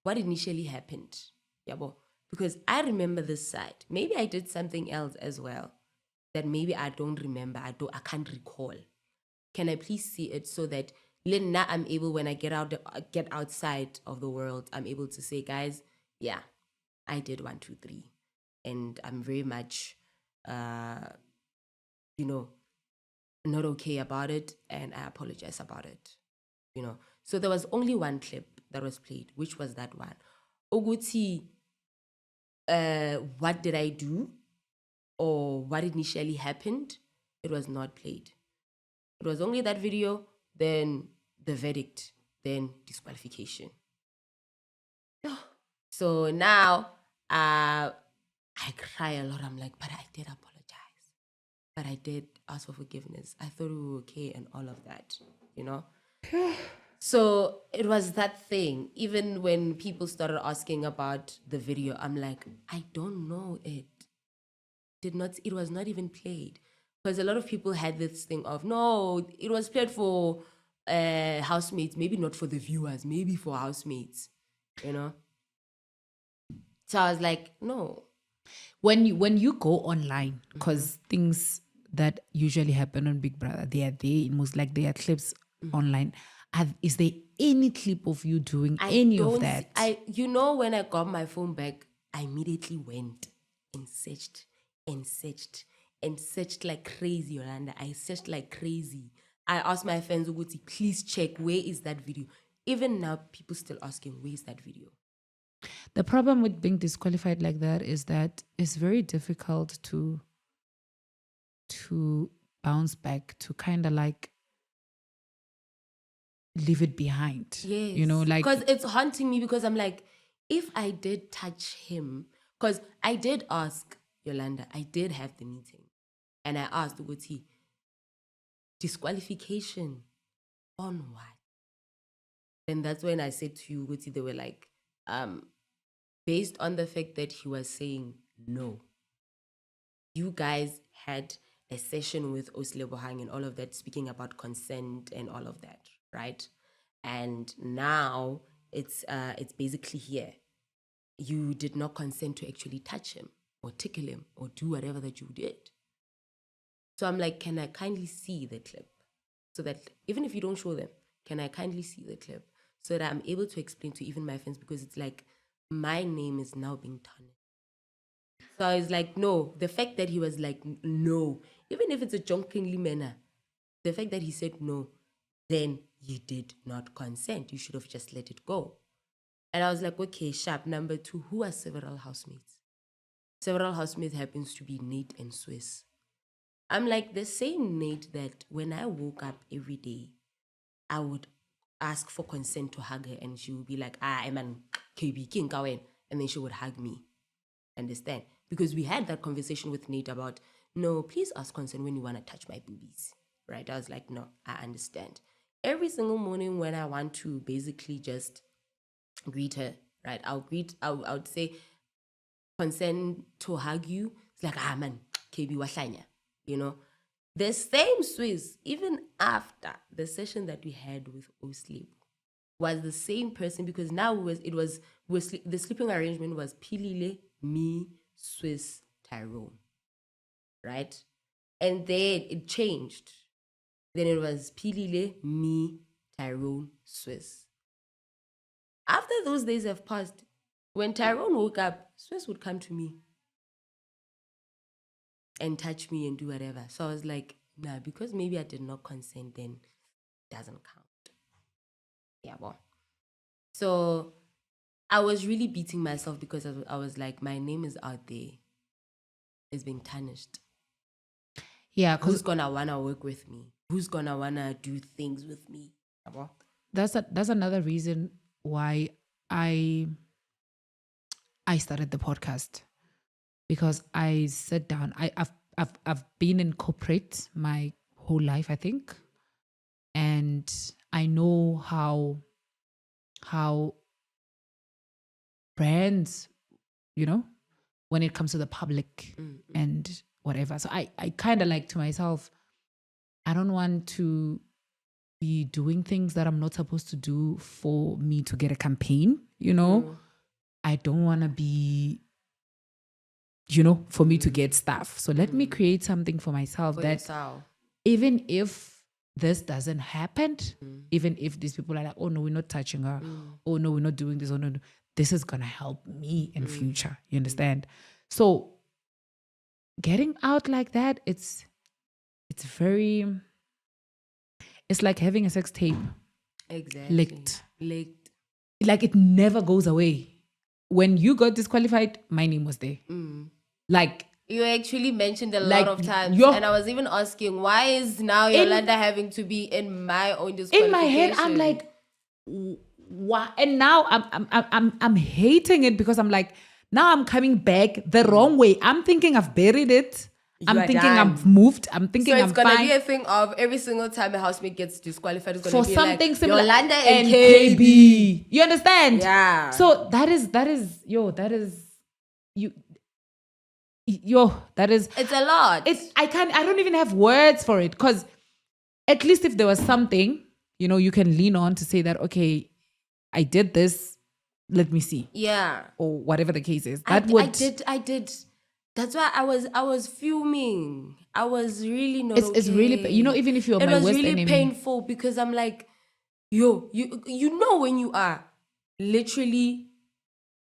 what initially happened? Yabo. Because I remember this side. Maybe I did something else as well that maybe I don't remember. I can't recall. Can I please see it so that now I'm able, when I get outside of the world, I'm able to say, guys, yeah, I did 1, 2, 3, and I'm very much, not okay about it, and I apologize about it. So there was only one clip that was played, which was that one. Oguti, what did I do, or what initially happened? It was not played. It was only that video, then the verdict, then disqualification. So now I cry a lot. I'm like, but I did apologize. But I did ask for forgiveness. I thought we were okay and all of that, So it was that thing. Even when people started asking about the video, I'm like, I don't know it. It was not even played. Because a lot of people had this thing of, no, it was played for housemates, maybe not for the viewers, maybe for housemates, So I was like, no. When you go online, because things that usually happen on Big Brother, they are there, most like they are clips online. Is there any clip of you doing any of that? When I got my phone back, I immediately went and searched like crazy, Yolanda. I searched like crazy. I asked my friends, please check, where is that video? Even now, people still asking, where is that video? The problem with being disqualified like that is that it's very difficult to bounce back, to kind of like leave it behind. Yes. Like, because it's haunting me, because I'm like, if I did touch him, because I did ask Yolanda, I did have the meeting, and I asked Uguti, disqualification on what? And that's when I said to you, Uguti, they were like, based on the fact that he was saying no, you guys had a session with Oslebohang and all of that, speaking about consent and all of that, right? And now it's basically here. You did not consent to actually touch him or tickle him or do whatever that you did. So I'm like, can I kindly see the clip? So that even if you don't show them, can I kindly see the clip? So that I'm able to explain to even my friends, because it's like, my name is now being tarnished. So I was like, no, the fact that he was like, no, even if it's a jokingly manner, the fact that he said no, then you did not consent. You should have just let it go. And I was like, okay, sharp. Number 2, who are several housemates? several housemates happens to be Nate and Swiss. I'm like the same Nate that when I woke up every day, I would ask for consent to hug her, and she would be like, I'm an Kayb king kawen, and then she would hug me. Understand? Because we had that conversation with Nate about, no, please ask consent when you want to touch my boobies. Right? I was like, no, I understand. Every single morning when I want to basically just greet her, right? I would say, consent to hug you. It's like, man, Kayb wahlanya, you know. The same Swiss, even after the session that we had with O-Sleep, was the same person, because now the sleeping arrangement was Pilile, me, Swiss, Tyrone, right? And then it changed. Then it was Pilile, me, Tyrone, Swiss. After those days have passed, when Tyrone woke up, Swiss would come to me and touch me and do whatever. So I was like, nah, because maybe I did not consent, then it doesn't count. Yeah, well. So I was really beating myself because I was like, my name is out there. It's being tarnished. Yeah, who's gonna wanna work with me? Who's gonna wanna do things with me? Yeah, well. that's another reason why I started the podcast, because I sat down. I've been in corporate my whole life, I think, and I know how brands, when it comes to the public and whatever. So I kind of like to myself, I don't want to be doing things that I'm not supposed to do for me to get a campaign, I don't want to be, for me to get stuff. So let me create something for myself even if this doesn't happen, even if these people are like, oh no, we're not touching her. Oh no, we're not doing this. Oh no, this is going to help me in future. You understand? So getting out like that, it's like having a sex tape. Exactly. Licked. Like it never goes away. When you got disqualified, my name was there. Like, you actually mentioned a lot of times, and I was even asking, why is now Yolanda having to be in my own disqualification? In my head, I'm like, why? And now I'm hating it, because I'm like, now I'm coming back the wrong way. I'm thinking I've buried it. I'm thinking I've moved. I'm thinking I'm fine. So it's gonna be a thing of every single time a housemate gets disqualified, it's gonna for be something like similar. Yolanda and Kayb. You understand? Yeah. So that is it's a lot. I don't even have words for it, because at least if there was something, you can lean on to say that, okay, I did this, let me see. Yeah. Or whatever the case is. I did. That's why I was fuming. I was really not okay. It's really, even if you're my worst enemy. It was really painful, because I'm like, you when you are literally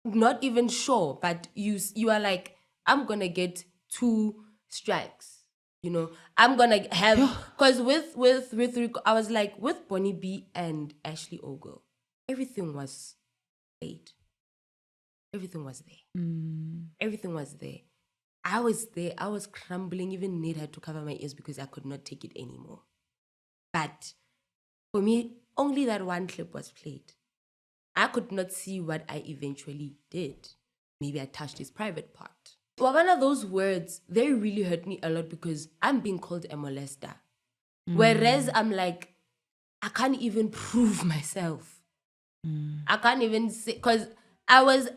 not even sure, but you are like, I'm gonna get 2 strikes. I'm gonna have, because with I was like, with Bonnie B and Ashley Ogle, everything was laid. Everything was there. Everything was there. I was there. I was crumbling. Even Nate had to cover my ears because I could not take it anymore. But for me, only that one clip was played. I could not see what I eventually did. Maybe I touched his private part. Well, one of those words, they really hurt me a lot, because I'm being called a molester. Whereas I'm like, I can't even prove myself. I can't even say, because I was,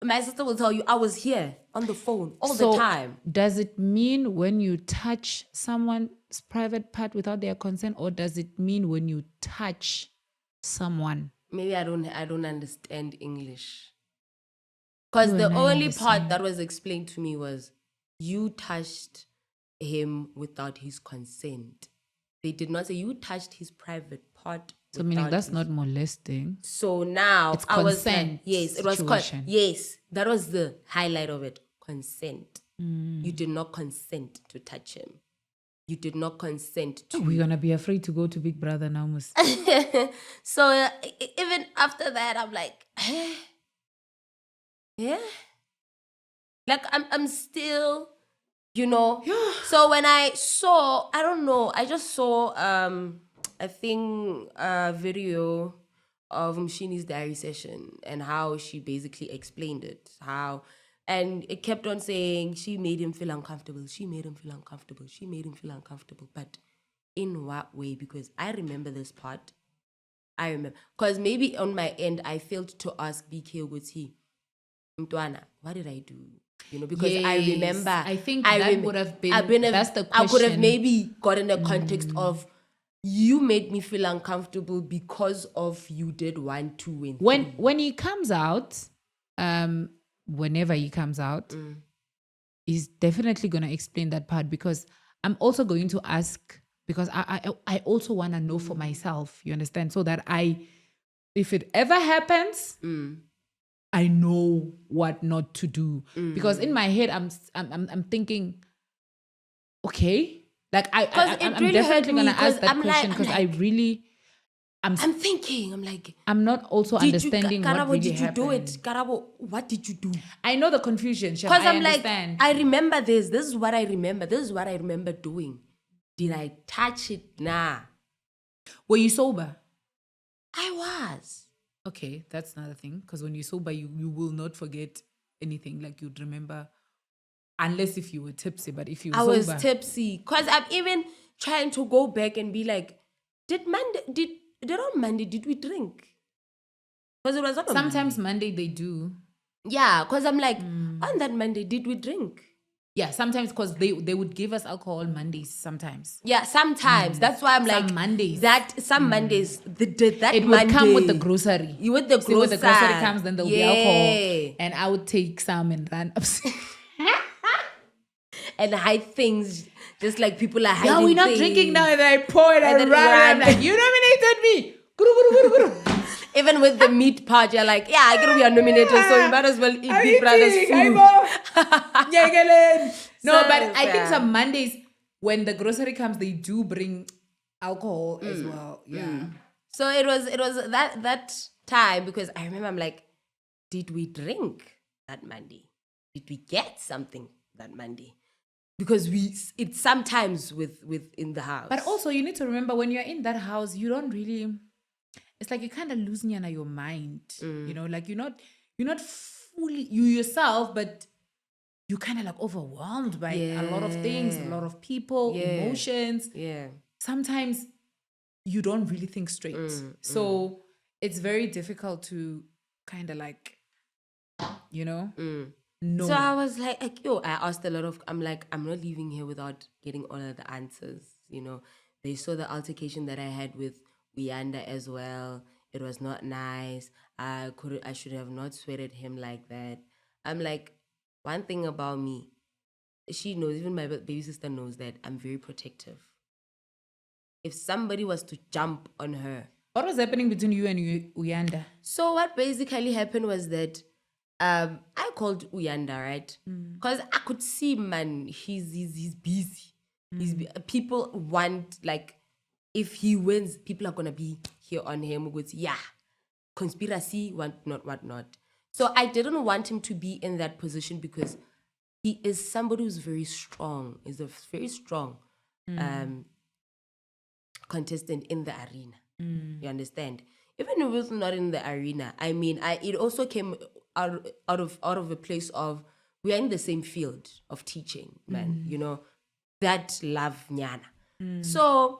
my sister will tell you, I was here on the phone all the time. Does it mean when you touch someone's private part without their consent, or does it mean when you touch someone? Maybe I don't understand English. Because the only part that was explained to me was, you touched him without his consent. They did not say you touched his private part. So meaning that's not molesting. So now it's consent. I was like, yes, it was yes, that was the highlight of it. Consent. You did not consent to touch him. You did not consent to. We're gonna be afraid to go to Big Brother now, Mus. So even after that, I'm like, yeah. Like I'm still, you know. So when I saw, I don't know, I just saw I think a video of Mshini's diary session and how she basically explained it. And it kept on saying she made him feel uncomfortable. She made him feel uncomfortable. She made him feel uncomfortable. But in what way? Because I remember this part. I remember. Because maybe on my end, I failed to ask BK Uguti, Mtwana, what did I do? You know, because I Yes, remember. I think that would have been, that's the I could have question. maybe gotten a context of, you made me feel uncomfortable because of you did 1, 2, and 3. When he comes out, whenever he comes out, he's definitely going to explain that part, because I'm also going to ask, because I also want to know for myself, you understand? So that if it ever happens, I know what not to do. Because in my head, I'm thinking, okay, like I'm really definitely hurt me, going to ask 'cause that I'm question, like- because I really, I'm thinking, I'm like, I'm not also understanding what really did you happened. do it? Karabo, what did you do? I know the confusion, Chef. Because I I'm understand. like, I remember this. This is what I remember. This is what I remember doing. Did I touch it? Nah. Were you sober? I was. Okay, that's another thing. Because when you're sober, you will not forget anything. Like you'd remember, unless if you were tipsy. But if you were I sober, was tipsy. Because I'm even trying to go back and be like, did on Monday, did we drink? Because it was on a sometimes Monday. Monday they do. Yeah, because I'm like, on that Monday, did we drink? Yeah, sometimes because they would give us alcohol Mondays sometimes. Yeah, sometimes. That's why I'm like, Some Mondays. Some Mondays, that It would Monday, come with the grocery. With the See, when the grocery grocery comes, then there'll be alcohol. And I would take some and run upstairs. And hide things, just like people are hiding Yeah, we're not things. drinking now. And I pour it and then run. I'm run. like, you nominated me. Guru, guru, guru, guru. Even with the meat part, you're like, yeah, I get we are nominated, so you might as well eat Big Brother's food. No, but I think some Mondays, when the grocery comes, they do bring alcohol as well. Yeah. So it was that time, because I remember I'm like, did we drink that Monday? Did we get something that Monday? Because it's sometimes in the house. But also you need to remember, when you're in that house, you don't really, it's like you're kind of losing your mind. You know, like you're not fully you yourself, but you're kind of like overwhelmed by a lot of things, a lot of people, emotions. Yeah. Sometimes you don't really think straight. So it's very difficult to kind of like, you know, no. So I was like, yo, I asked a lot of, I'm like, I'm not leaving here without getting all of the answers. You know, they saw the altercation that I had with Yolanda as well. It was not nice. I should have not sweated him like that. I'm like, one thing about me, she knows, even my baby sister knows, that I'm very protective. If somebody was to jump on her. What was happening between you and Yolanda? So what basically happened was that I called Yolanda, right? Because I could see, man, he's busy. People want, like, if he wins, people are gonna be here on him with, yeah, conspiracy, whatnot. So I didn't want him to be in that position, because he is somebody who's very strong. He's a very strong contestant in the arena. You understand? Even if it was not in the arena, I mean, it also came out of a place of, we are in the same field of teaching, man. You know, that love nyana. So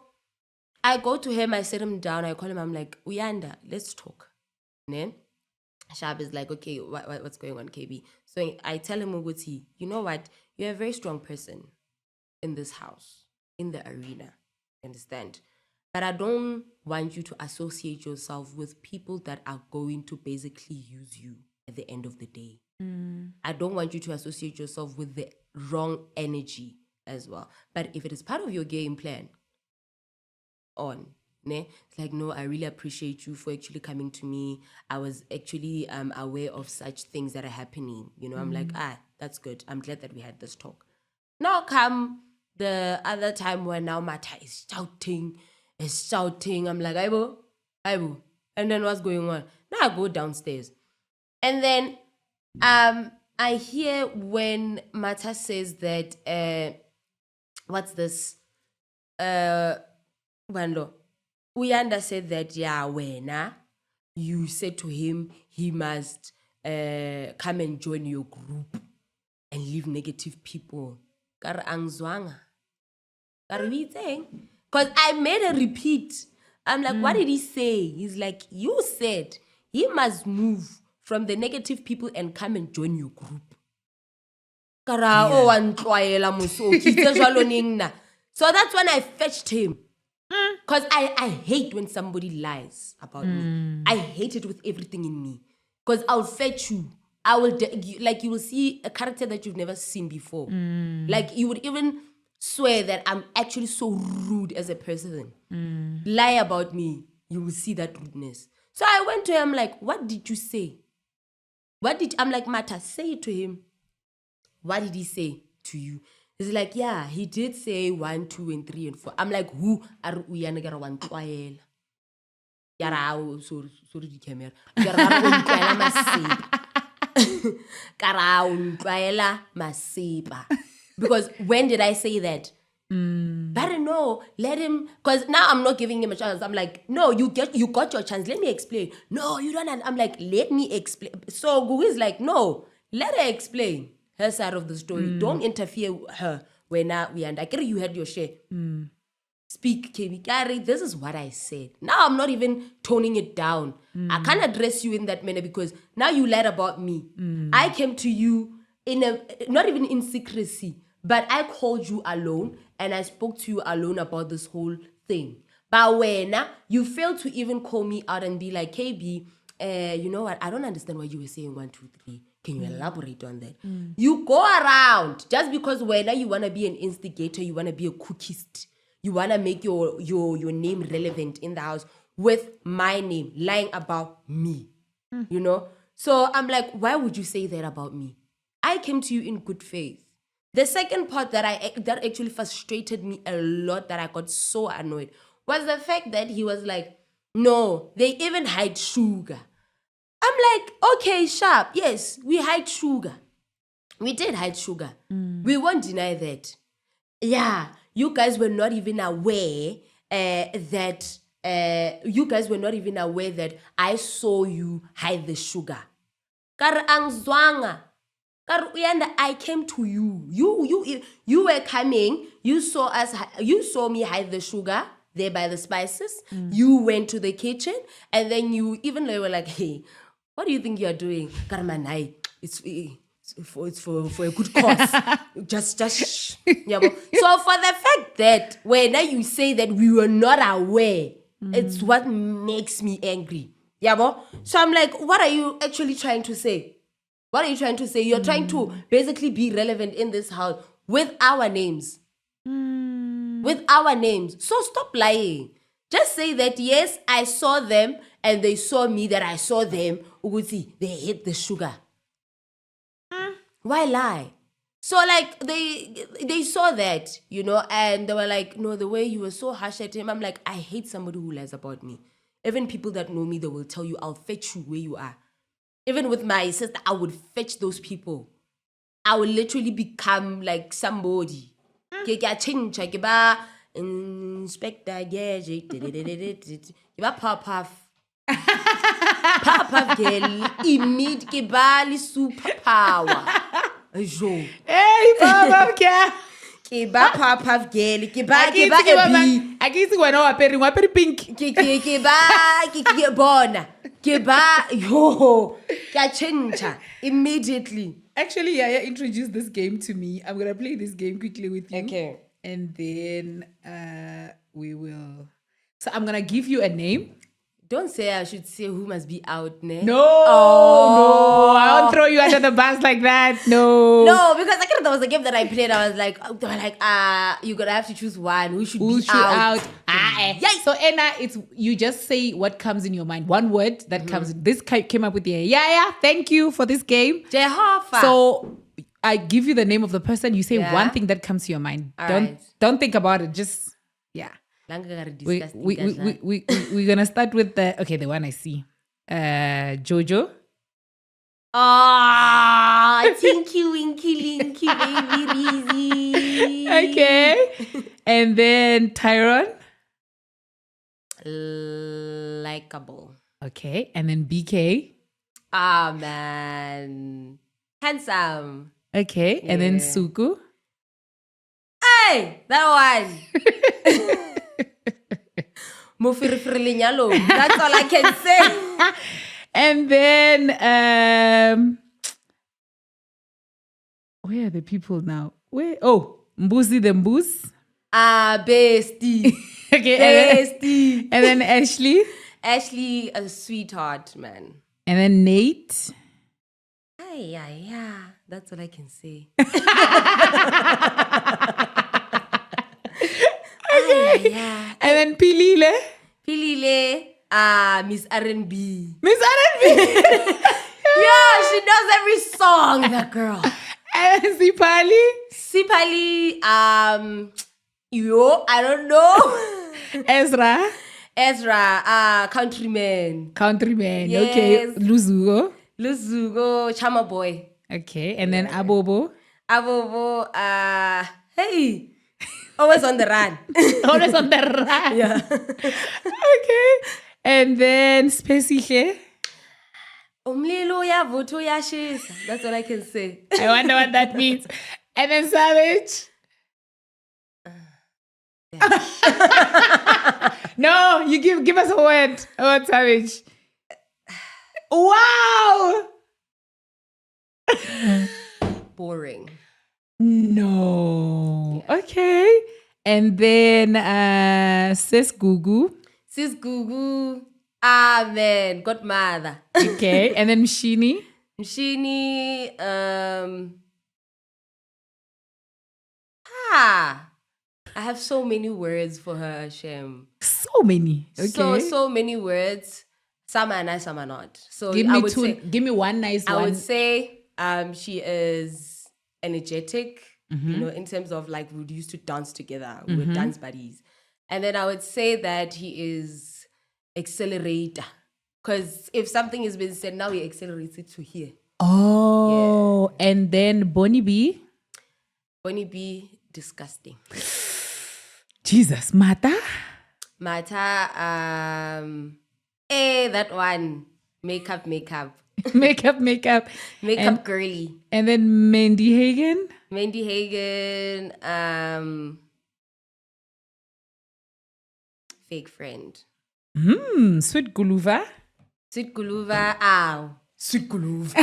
I go to him, I sit him down, I call him, I'm like, Wanda, let's talk. Ne? Shab is like, okay, what's going on, Kayb? So I tell him, Uguti, you know what? You're a very strong person in this house, in the arena. You understand? But I don't want you to associate yourself with people that are going to basically use you at the end of the day. I don't want you to associate yourself with the wrong energy as well. But if it is part of your game plan, it's like, no, I really appreciate you for actually coming to me. I was actually aware of such things that are happening. You know, I'm like, that's good. I'm glad that we had this talk. Now come the other time when now Mata is shouting. I'm like, Aibo. And then what's going on? Now I go downstairs. And then I'm I hear when Mata says that, what's this? Wando. Wanda said that, yeah, when you said to him, he must come and join your group and leave negative people. Kare angzwanga. Kare saying? Because I made a repeat. I'm like, what did he say? He's like, you said he must move from the negative people and come and join your group. Kara, oh, antloyela muso, kitse jwalo ning na. So that's when I fetched him. Because I hate when somebody lies about me. I hate it with everything in me. Because I'll fetch you. I will, like, you will see a character that you've never seen before. Like, you would even swear that I'm actually so rude as a person. Lie about me, you will see that rudeness. So I went to him like, what did you say? I'm like, Mata, say it to him. What did he say to you? He's like, yeah, he did say 1, 2, and 3, and 4. I'm like, who are we gonna get one trial? Sorry, the camera. Because when did I say that? But no, let him, because now I'm not giving him a chance. I'm like, no, you got your chance. Let me explain. No, you don't. I'm like, let me explain. So Gu is like, no, let her explain her side of the story. Don't interfere with her when we and I get you had your share. Speak, Kayb. Gary, this is what I said. Now I'm not even toning it down. I can't address you in that manner because now you lied about me. I came to you not even in secrecy, but I called you alone and I spoke to you alone about this whole thing. But when you failed to even call me out and be like, Kayb, you know what? I don't understand why you were saying 1, 2, 3. Can you elaborate on that? You go around just because when you want to be an instigator, you want to be a cookist, you want to make your name relevant in the house with my name, lying about me, you know? So I'm like, why would you say that about me? I came to you in good faith. The second part that actually frustrated me a lot, that I got so annoyed, was the fact that he was like, no, they even hide sugar. I'm like, okay, sharp. Yes, we hide sugar. We did hide sugar. We won't deny that. Yeah, you guys were not even aware that I saw you hide the sugar. Kar angzwanga. Kar uyanda, I came to you. You were coming. You saw us. You saw me hide the sugar there by the spices. You went to the kitchen, and then you even were like, hey, what do you think you're doing? Karmanai, it's for a good cause. just shh. Yeah, so for the fact that when you say that we were not aware, it's what makes me angry. Yeah, so I'm like, what are you actually trying to say? What are you trying to say? You're trying to basically be relevant in this house with our names. With our names. So stop lying. Just say that, yes, I saw them and they saw me, that I saw them. Uguti, they hid the sugar. Why lie? So like they saw that, you know, and they were like, no, the way you were so harsh at him. I'm like, I hate somebody who lies about me. Even people that know me, they will tell you, I'll fetch you where you are. Even with my sister, I would fetch those people. I will literally become like somebody. Inspector Gadget. Puff. Puff girl. Immediately superpower. Hey, Papa, Kiba Puff girl. Kiba I guess you were pink. Kiba bona. Kiba yo. Kachincha. Immediately. Actually, Yaya introduced this game to me. I'm gonna play this game quickly with you. Okay. And then we will. So I'm gonna give you a name. Don't say I should say who must be out, ne? No, I won't throw you under the bus like that. No, because I there was a game that I played. I was like, they were like, you're gonna have to choose one. Who should be out? So Anna, it's you just say what comes in your mind. One word that comes. This came up with the yeah. Thank you for this game, Jehovah. So I give you the name of the person. You say one thing that comes to your mind. Don't think about it. Just we're gonna start with the one I see. Jojo. Ah, tinky winky linky baby Reezy. Okay. And then Tyron. Likeable. Okay. And then BK. Ah, man. Handsome. Okay. And then Yeah. Suku. Hey, that one. Mufirifirilinyalo. That's all I can say. And then where are the people now? Where? Oh, Mbuzi the Mbuz. Ah, bestie. Okay. Bestie. And then Ashley. Ashley, a sweetheart, man. And then Nate. Yeah. That's what I can say. Okay. And then Pilile. Pilile, Miss R&B. Miss R&B. Yeah, she knows every song, that girl. And then Sipali. Sipali, I don't know. Ezra, countryman. Countryman. Yes. Okay. Luzugo. Luzugo, Chama boy. Okay. And then Abobo. Avovo, hey, always on the run. Always on the run. Yeah. Okay. And then Spesihle. Umlilo ya vuto ya shisa. That's what I can say. I wonder what that means. And then Savage. No, you give us a word. A word, Savage. Wow. Boring. No. Yeah. Okay. And then Sis Gugu. Sis Gugu. Man, godmother. Okay. And then Mshini. Mshini, I have so many words for her, Shem. So many. Okay. So many words. Some are nice, some are not. So give me one nice one. I would say she is energetic, in terms of like we used to dance together. We were dance buddies. And then I would say that he is accelerator. Because if something has been said, now he accelerates it to here. Oh, yeah. And then Bonnie B. Bonnie B, disgusting. Jesus, Mata? Mata, that one. Makeup. Makeup girly. And then Mandy Hagen? Mandy Hagen, fake friend. Sweet Guluva? Sweet Guluva, Sweet Guluva.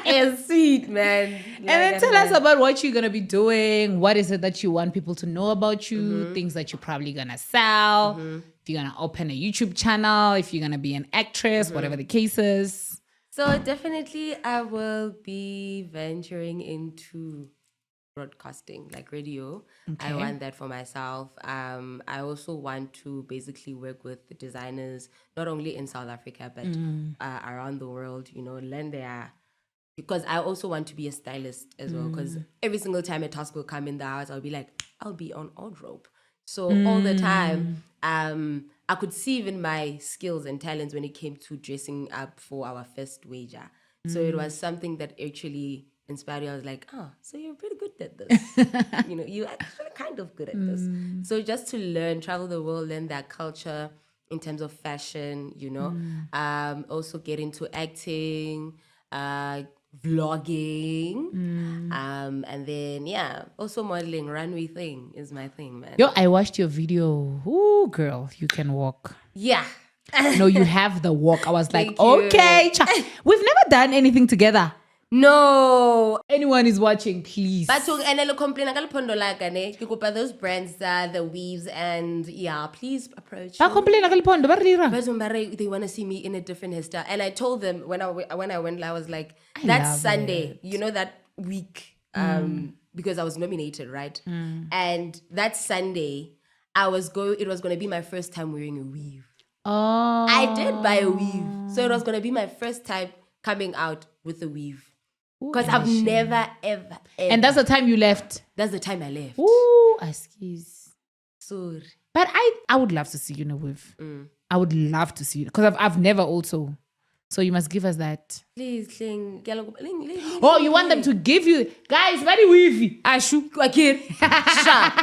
It's sweet, man. And then tell us about what you're going to be doing. What is it that you want people to know about you? Things that you're probably going to sell. If you're going to open a YouTube channel. If you're going to be an actress, whatever the case is. So definitely I will be venturing into broadcasting, like radio. Okay. I want that for myself. I also want to basically work with the designers, not only in South Africa, but around the world, learn their... Because I also want to be a stylist as well. Because every single time a task will come in the house, I'll be like, I'll be on wardrobe. So all the time, I could see even my skills and talents when it came to dressing up for our first wager. So it was something that actually inspired me. I was like, so you're pretty good at this. You're actually kind of good at this. So just to learn, travel the world, learn their culture in terms of fashion, also get into acting, vlogging, and then also modeling. Runway thing is my thing, man. Yo, I watched your video. Ooh, girl, you can walk. Yeah. No, you have the walk. I was like, okay, we've never done anything together. No. Anyone is watching, please. But complain those brands, the weaves, and please approach me. They want to see me in a different hairstyle. And I told them when I went, I was like, that's Sunday, that week, because I was nominated, right? And that Sunday, it was going to be my first time wearing a weave. Oh. I did buy a weave. So it was going to be my first time coming out with a weave. Because I've never, ever. And that's the time you left? That's the time I left. Ooh, excuse. Sorry. But I would love to see you in a weave. I would love to see you. Because I've never also. So you must give us that. Please, Oh, you want them to give you, guys? Very weavy. Ashu. again. Sharp.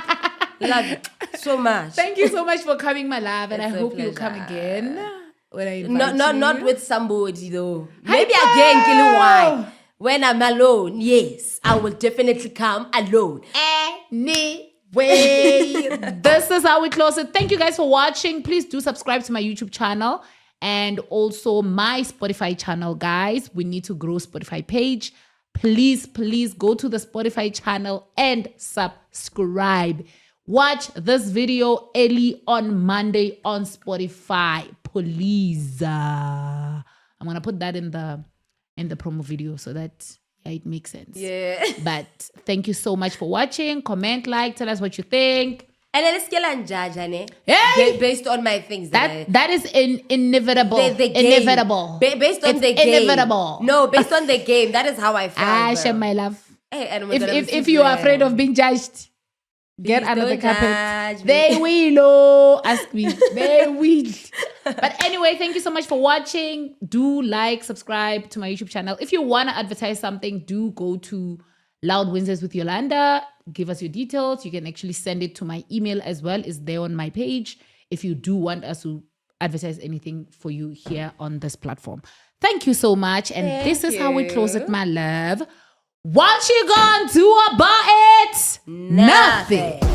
Love it so much. Thank you so much for coming, my love, and It's I a hope you'll come pleasure. again when I invite Not you. with somebody though. Hi, Maybe Kayb. again, Kili, why? When I'm alone, yes, I will definitely come alone. Anyway, this is how we close it. Thank you guys for watching. Please do subscribe to my YouTube channel and also my Spotify channel, guys. We need to grow Spotify page. Please go to the Spotify channel and subscribe. Watch this video early on Monday on Spotify, please. I'm gonna put that in the promo video so that it makes sense. Yeah. But thank you so much for watching. Comment, like, tell us what you think. And then let's get and judge, ne? Hey! Based on my things. That is inevitable. The game. Inevitable. Based on It's the game. inevitable. No, based on the game. That is how I feel. Asha, my love. Hey, and If you are afraid of being judged, get Please under the don't carpet. judge me. They will. Ask me. They will. But anyway, thank you so much for watching. Do like, subscribe to my YouTube channel. If you want to advertise something, do go to Loud Wednesdays with Yolanda. Give us your details. You can actually send it to my email as well. It's there on my page if you do want us to advertise anything for you here on this platform. Thank you so much. And this is how we close it, my love. What you gonna do about it? Nothing.